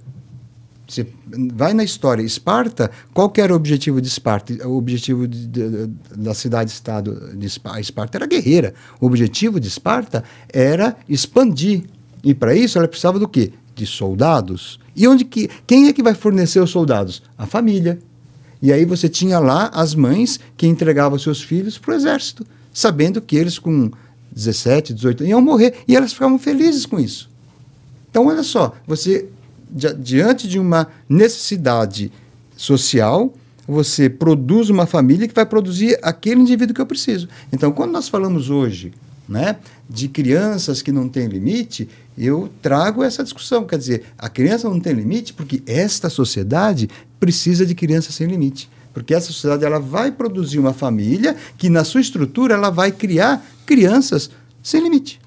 Você vai na história. Esparta, qual que era o objetivo de Esparta? O objetivo da cidade-estado de Esparta? Esparta era guerreira. O objetivo de Esparta era expandir. E para isso ela precisava do quê? De soldados. E quem é que vai fornecer os soldados? A família. E aí você tinha lá as mães que entregavam seus filhos para o exército, sabendo que eles com 17, 18 anos iam morrer. E elas ficavam felizes com isso. Então, olha só, você... diante de uma necessidade social, você produz uma família que vai produzir aquele indivíduo que eu preciso. Então, quando nós falamos hoje, né, de crianças que não têm limite, eu trago essa discussão. Quer dizer, a criança não tem limite porque esta sociedade precisa de crianças sem limite. Porque essa sociedade ela vai produzir uma família que, na sua estrutura, ela vai criar crianças sem limite.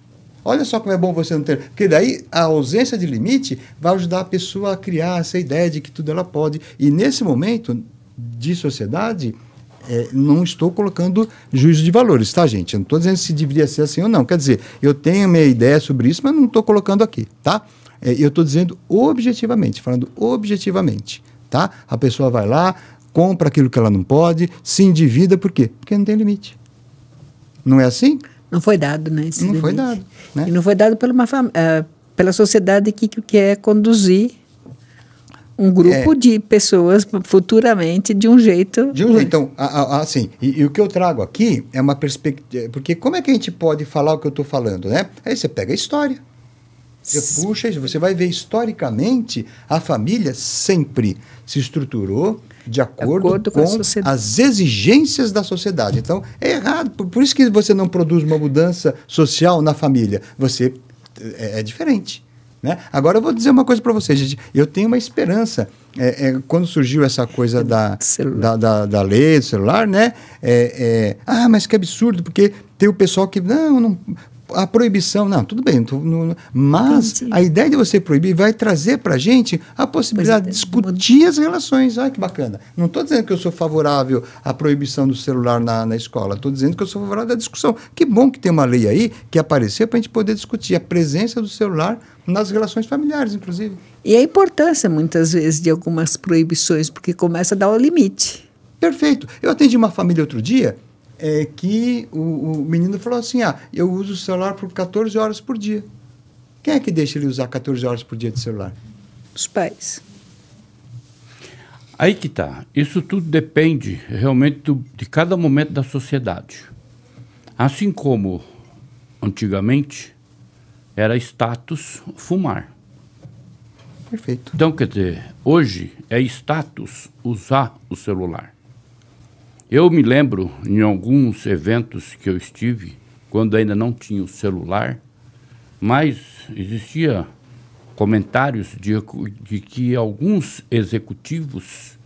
Olha só como é bom você não ter... Porque daí a ausência de limite vai ajudar a pessoa a criar essa ideia de que tudo ela pode. E nesse momento de sociedade, não estou colocando juízo de valores, tá, gente? Eu não estou dizendo se deveria ser assim ou não. Quer dizer, eu tenho minha ideia sobre isso, mas não estou colocando aqui, tá? Eu estou dizendo objetivamente, falando objetivamente, tá? A pessoa vai lá, compra aquilo que ela não pode, se endivida, por quê? Porque não tem limite. Não é assim? Não foi dado, né? Não foi dado. Né? E não foi dado pela sociedade que quer conduzir Um grupo de pessoas futuramente de um jeito... Então, assim, e o que eu trago aqui é uma perspectiva... Porque como é que a gente pode falar o que eu estou falando, né? Aí você pega a história. Você puxa isso, você vai ver historicamente a família sempre se estruturou de acordo com as exigências da sociedade. Então, é errado. Por isso que você não produz uma mudança social na família. Você é diferente. Né? Agora eu vou dizer uma coisa para vocês, gente. Eu tenho uma esperança. Quando surgiu essa coisa da lei do celular, né? Mas que absurdo, porque tem o pessoal que... Não, a proibição, não, tudo bem. Mas a ideia de você proibir vai trazer para a gente a possibilidade de discutir as relações. Que bacana. Não estou dizendo que eu sou favorável à proibição do celular na escola. Estou dizendo que eu sou favorável à discussão. Que bom que tem uma lei aí que apareceu para a gente poder discutir a presença do celular nas relações familiares, inclusive. E a importância, muitas vezes, de algumas proibições, porque começa a dar o limite. Perfeito. Eu atendi uma família outro dia que o menino falou assim, eu uso o celular por 14 horas por dia. Quem é que deixa ele usar 14 horas por dia de celular? Os pais. Aí que tá. Isso tudo depende realmente de cada momento da sociedade. Assim como antigamente era status fumar. Perfeito. Então, quer dizer, hoje é status usar o celular. Eu me lembro, em alguns eventos que eu estive, quando ainda não tinha o celular, mas existia comentários de que alguns executivos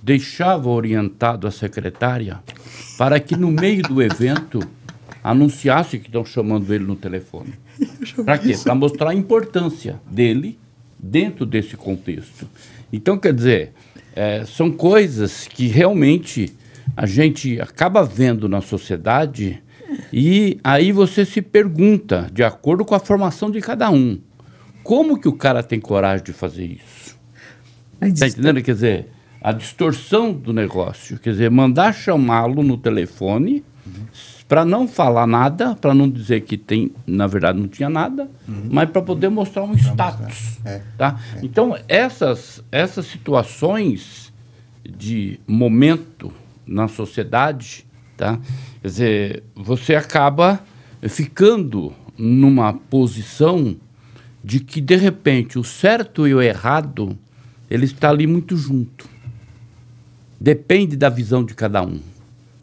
deixavam orientado a secretária para que no meio do evento anunciasse que estão chamando ele no telefone. Para quê? Para mostrar a importância dele dentro desse contexto. Então, quer dizer, são coisas que realmente a gente acaba vendo na sociedade e aí você se pergunta, de acordo com a formação de cada um, como que o cara tem coragem de fazer isso? Está entendendo? Quer dizer, a distorção do negócio, quer dizer, mandar chamá-lo no telefone para não falar nada, para não dizer que tem, na verdade não tinha nada, mas para poder mostrar um status. Tá? Então, essas situações de momento na sociedade, tá? Quer dizer, você acaba ficando numa posição de que, de repente, o certo e o errado, ele está ali muito junto. Depende da visão de cada um.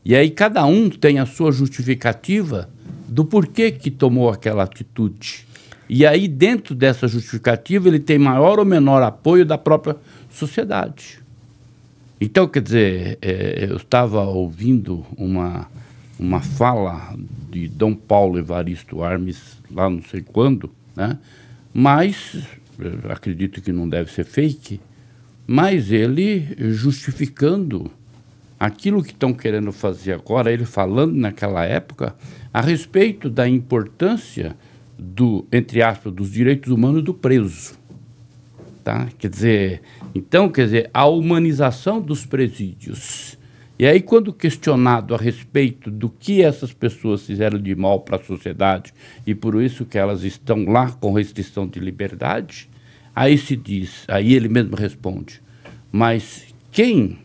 E aí cada um tem a sua justificativa do porquê que tomou aquela atitude. E aí, dentro dessa justificativa, ele tem maior ou menor apoio da própria sociedade. Então, quer dizer, eu estava ouvindo uma fala de Dom Paulo Evaristo Armes, lá não sei quando, né? Mas, acredito que não deve ser fake, mas ele justificando aquilo que estão querendo fazer agora, ele falando naquela época, a respeito da importância entre aspas, dos direitos humanos do preso. Tá? Quer dizer, então, a humanização dos presídios. E aí, quando questionado a respeito do que essas pessoas fizeram de mal para a sociedade e por isso que elas estão lá com restrição de liberdade, aí se diz, aí ele mesmo responde, mas quem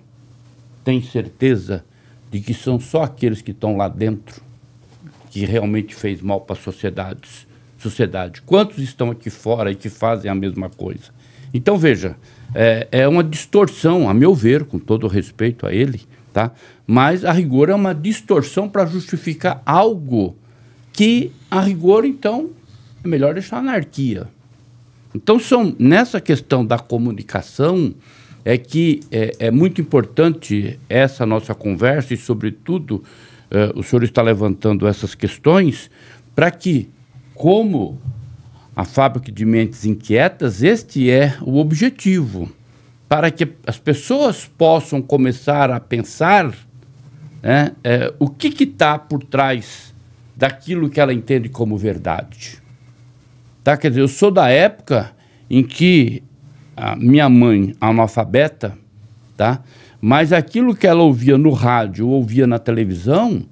tem certeza de que são só aqueles que estão lá dentro que realmente fez mal para a sociedade? Quantos estão aqui fora e que fazem a mesma coisa? Então, veja, é uma distorção, a meu ver, com todo o respeito a ele, tá? Mas, a rigor, é uma distorção para justificar algo que, a rigor, então, é melhor deixar anarquia. Então, nessa questão da comunicação, que é muito importante essa nossa conversa e, sobretudo, o senhor está levantando essas questões para que, como a Fábrica de Mentes Inquietas, este é o objetivo, para que as pessoas possam começar a pensar, né, o que está por trás daquilo que ela entende como verdade. Tá? Quer dizer, eu sou da época em que a minha mãe, analfabeta, tá? Mas aquilo que ela ouvia no rádio ou ouvia na televisão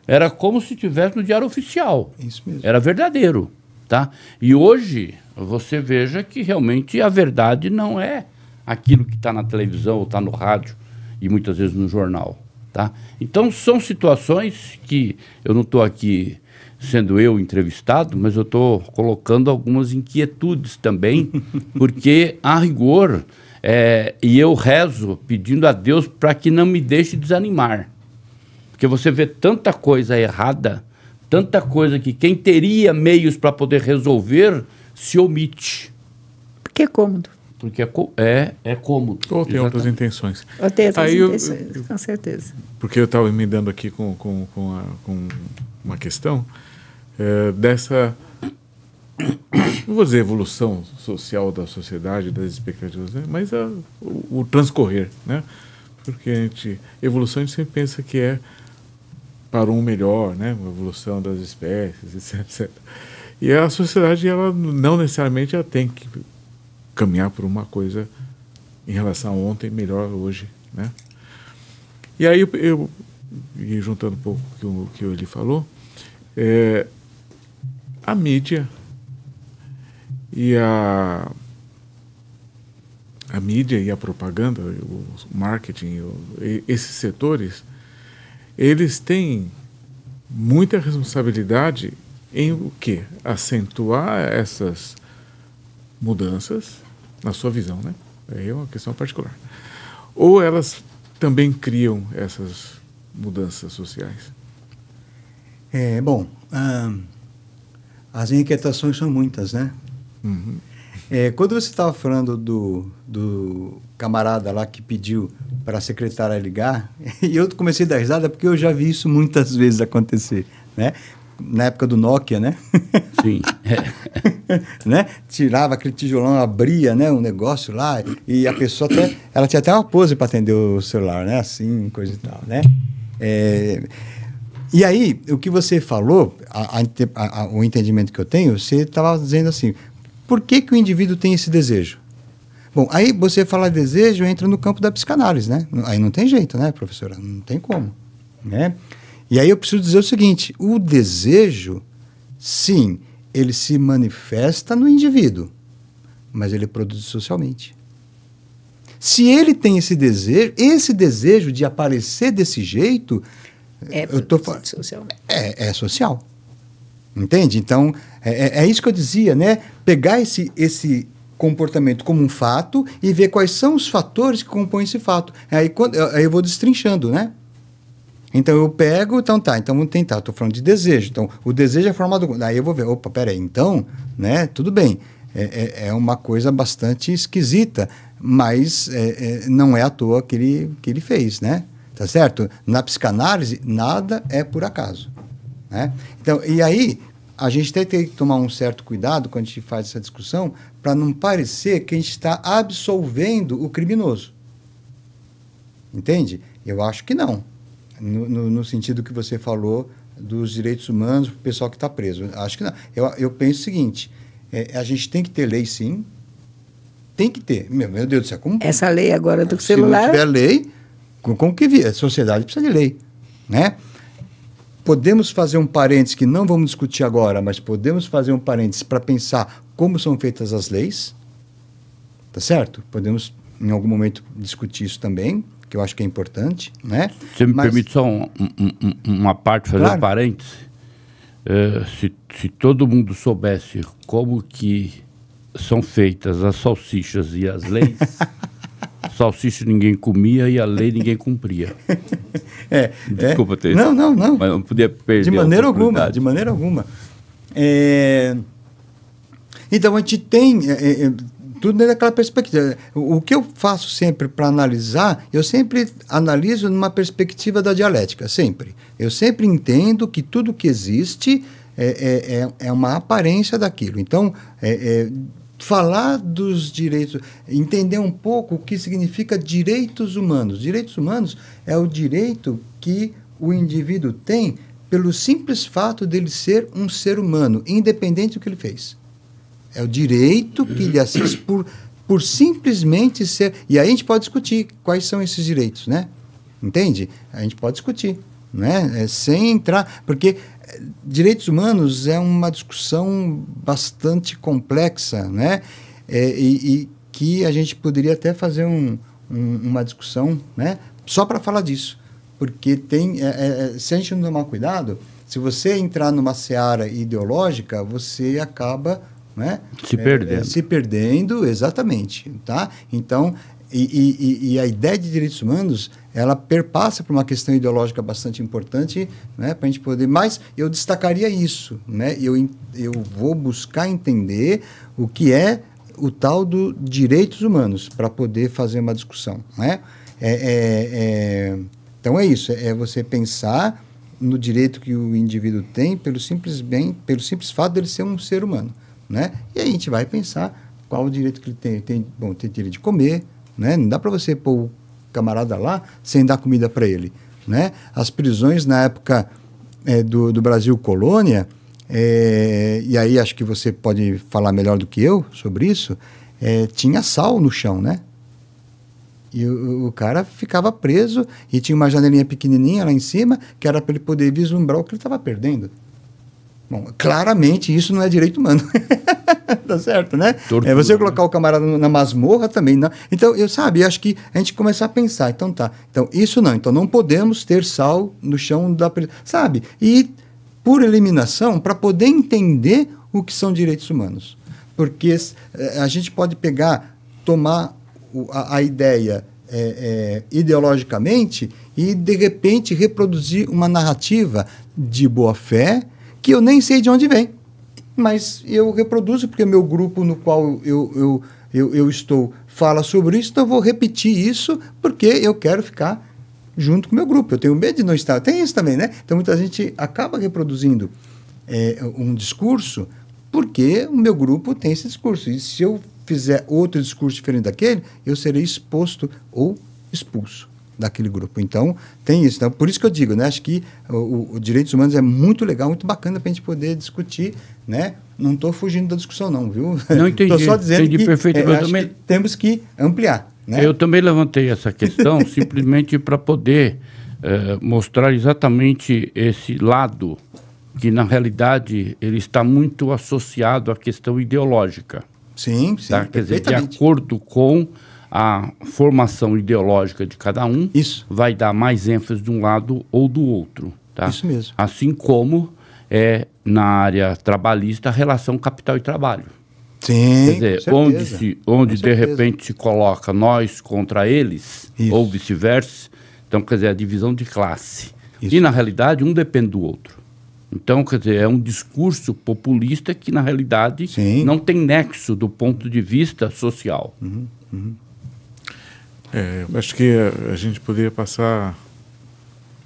era como se estivesse no Diário Oficial. Isso mesmo. Era verdadeiro. Tá? E hoje você veja que realmente a verdade não é aquilo que está na televisão ou está no rádio e muitas vezes no jornal, tá? Então são situações que eu não estou aqui sendo eu entrevistado, mas eu estou colocando algumas inquietudes também, porque a rigor, e eu rezo pedindo a Deus para que não me deixe desanimar, porque você vê tanta coisa errada, tanta coisa que quem teria meios para poder resolver se omite. Porque é cômodo. Porque é cômodo. Ou tem outras intenções. Ou tem outras intenções, com certeza. Porque eu estava me dando aqui com uma questão dessa, não vou dizer evolução social da sociedade, das expectativas, né? Mas o transcorrer, né? Porque evolução a gente sempre pensa que é para um melhor, né? Uma evolução das espécies, etc. E a sociedade, ela não necessariamente ela tem que caminhar por uma coisa em relação a ontem melhor hoje, né? E aí eu juntando um pouco o que ele falou, a mídia e a mídia e a propaganda, o marketing, esses setores, eles têm muita responsabilidade em o quê? Acentuar essas mudanças, na sua visão, né? É uma questão particular. Ou elas também criam essas mudanças sociais? Bom, as inquietações são muitas, né? Uhum. Quando você estava falando do camarada lá que pediu para a secretária ligar, e eu comecei a dar risada porque eu já vi isso muitas vezes acontecer, né? Na época do Nokia, né? Sim. Né? Tirava aquele tijolão, abria, né, um negócio lá, e a pessoa ela tinha até uma pose para atender o celular, né? Assim, coisa e tal, né? E aí, o que você falou, o entendimento que eu tenho, você estava dizendo assim, por que o indivíduo tem esse desejo? Bom, aí você falar desejo, entra no campo da psicanálise, né? Aí não tem jeito, né, professora? Não tem como, né? E aí eu preciso dizer o seguinte, o desejo, sim, ele se manifesta no indivíduo, mas ele é produzido socialmente. Se ele tem esse desejo de aparecer desse jeito, socialmente. É social. Entende? Então, é isso que eu dizia, né? Pegar esse comportamento como um fato e ver quais são os fatores que compõem esse fato. Aí eu vou destrinchando, né? Então, eu pego, então vamos tentar. Estou falando de desejo. Então, o desejo é formado... Aí eu vou ver, opa, peraí, então, né? Tudo bem. É uma coisa bastante esquisita, mas não é à toa que ele fez, né? Tá certo? Na psicanálise, nada é por acaso, né? Então, e aí, a gente tem que tomar um certo cuidado quando a gente faz essa discussão para não parecer que a gente está absolvendo o criminoso. Entende? Eu acho que não. No sentido que você falou dos direitos humanos para o pessoal que está preso. Acho que não. Eu penso o seguinte, a gente tem que ter lei, sim. Tem que ter. Meu Deus do céu. Como, essa lei agora do celular... Se não tiver lei, como que a sociedade precisa de lei, né? Podemos fazer um parênteses que não vamos discutir agora, mas podemos fazer um parênteses para pensar como são feitas as leis, tá certo? Podemos, em algum momento, discutir isso também, que eu acho que é importante, né? Você me permite só uma parte, fazer um parêntese? Se todo mundo soubesse como que são feitas as salsichas e as leis, salsicha ninguém comia e a lei ninguém cumpria. Desculpa ter isso. Não. Mas não podia perder de maneira alguma. Então, a gente tem... tudo dentro daquela perspectiva. O que eu faço sempre para analisar, eu sempre analiso numa perspectiva da dialética, sempre. Eu sempre entendo que tudo que existe é uma aparência daquilo. Então, falar dos direitos, entender um pouco o que significa direitos humanos. Direitos humanos é o direito que o indivíduo tem pelo simples fato dele ser um ser humano, independente do que ele fez. É o direito que lhe assiste por simplesmente ser... E aí a gente pode discutir quais são esses direitos, né? Entende? A gente pode discutir, né? Sem entrar... Porque direitos humanos é uma discussão bastante complexa, né? E que a gente poderia até fazer uma discussão, né, só para falar disso. Porque se a gente não tomar cuidado, se você entrar numa seara ideológica, você acaba, né, se perdendo, exatamente. Tá? Então, e a ideia de direitos humanos, ela perpassa por uma questão ideológica bastante importante, né, para a gente poder... Mas eu destacaria isso. Né? Eu vou buscar entender o que é o tal do direitos humanos, para poder fazer uma discussão. Né? Então é isso, é você pensar no direito que o indivíduo tem pelo simples fato dele ser um ser humano, né? E aí a gente vai pensar qual o direito que ele tem. Bom, tem direito de comer, né? Não dá para você pôr o camarada lá sem dar comida para ele, né? As prisões na época do Brasil colônia, e aí acho que você pode falar melhor do que eu sobre isso, tinha sal no chão, né? E o cara ficava preso e tinha uma janelinha pequenininha lá em cima, que era para ele poder vislumbrar o que ele estava perdendo. Bom, claramente isso não é direito humano. Tá certo, né? Tortura, você colocar o camarada na masmorra também não. Então, eu acho que a gente começar a pensar, então isso não. Então, não podemos ter sal no chão da prisão, sabe? E, por eliminação, para poder entender o que são direitos humanos. Porque a gente pode tomar a ideia ideologicamente e, de repente, reproduzir uma narrativa de boa-fé que eu nem sei de onde vem, mas eu reproduzo porque meu grupo no qual eu estou fala sobre isso, então eu vou repetir isso porque eu quero ficar junto com o meu grupo. Eu tenho medo de não estar. Tem isso também, né? Então, muita gente acaba reproduzindo um discurso porque o meu grupo tem esse discurso. E se eu fizer outro discurso diferente daquele, eu serei exposto ou expulso daquele grupo. Então, tem isso. Então, por isso que eu digo, né? Acho que o direitos humanos é muito legal, muito bacana para a gente poder discutir, né? Não estou fugindo da discussão, não, viu? Não entendi. Estou só dizendo que, que temos que ampliar. Né? Eu também levantei essa questão simplesmente para poder mostrar exatamente esse lado que, na realidade, ele está muito associado à questão ideológica. Sim, tá? Quer dizer, de acordo com a formação ideológica de cada um, isso vai dar mais ênfase de um lado ou do outro. Tá? Isso mesmo. Assim como na área trabalhista a relação capital e trabalho. Sim, quer dizer, onde de repente se coloca nós contra eles, isso, ou vice-versa, então, quer dizer, a divisão de classe. Isso. E, na realidade, um depende do outro. Então, quer dizer, é um discurso populista que, na realidade, sim, não tem nexo do ponto de vista social. Uhum, uhum. Acho que a gente poderia passar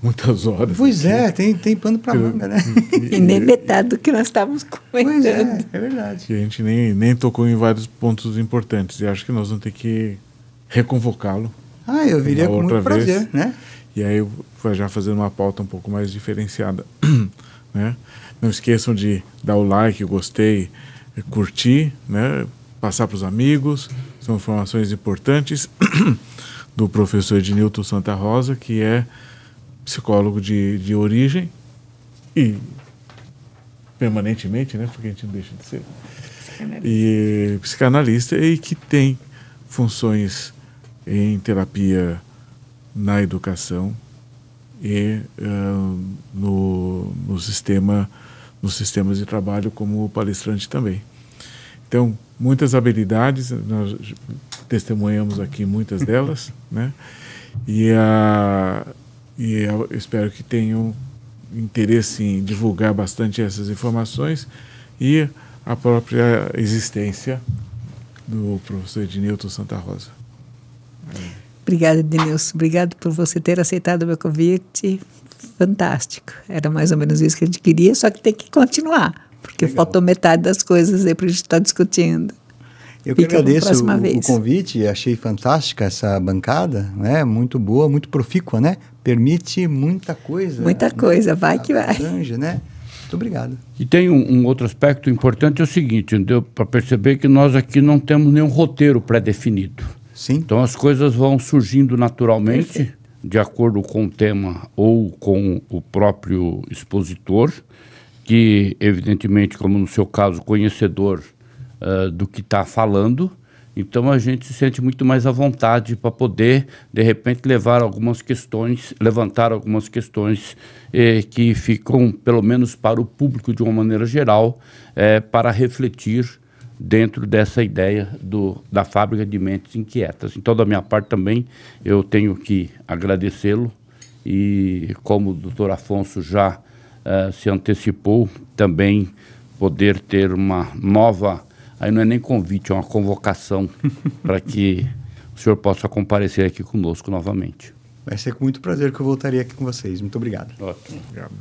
muitas horas. Pois aqui. Tem pano para manga, né? E nem metade do que nós estávamos comentando. Pois é verdade. E a gente nem tocou em vários pontos importantes. E acho que nós vamos ter que reconvocá-lo. Eu viria com muito prazer, né? E aí eu vou já fazer uma pauta um pouco mais diferenciada. Né? Não esqueçam de dar o like, gostei, curtir, né? Passar para os amigos. São informações importantes do professor Ednilton Santa Rosa, que é psicólogo de origem e permanentemente, né? Porque a gente não deixa de ser. E psicanalista e que tem funções em terapia na educação e nos sistemas de trabalho como palestrante também. Então, muitas habilidades, nós testemunhamos aqui muitas delas, né? E eu espero que tenham interesse em divulgar bastante essas informações e a própria existência do professor Ednilton Santa Rosa. Obrigada, Ednilson. Obrigado por você ter aceitado o meu convite. Fantástico. Era mais ou menos isso que a gente queria, só que tem que continuar, porque legal, faltou metade das coisas aí para a gente estar discutindo. Eu que agradeço o convite, achei fantástica essa bancada, né? Muito boa, muito profícua, né? Permite muita coisa. Muita coisa, vai que vai. Grande, né? Muito obrigado. E tem um outro aspecto importante, é o seguinte, entendeu? Para perceber que nós aqui não temos nenhum roteiro pré-definido. Sim. Então as coisas vão surgindo naturalmente, perfeito, de acordo com o tema ou com o próprio expositor, que evidentemente, como no seu caso, conhecedor do que está falando, Então a gente se sente muito mais à vontade para poder, de repente, levantar algumas questões que ficam, pelo menos para o público de uma maneira geral, para refletir dentro dessa ideia da Fábrica de Mentes Inquietas. Então, da minha parte também, eu tenho que agradecê-lo e, como o doutor Afonso já se antecipou, também poder ter uma nova... Aí não é nem convite, é uma convocação para que o senhor possa comparecer aqui conosco novamente. Vai ser com muito prazer que eu voltaria aqui com vocês. Muito obrigado. Ótimo. Obrigado.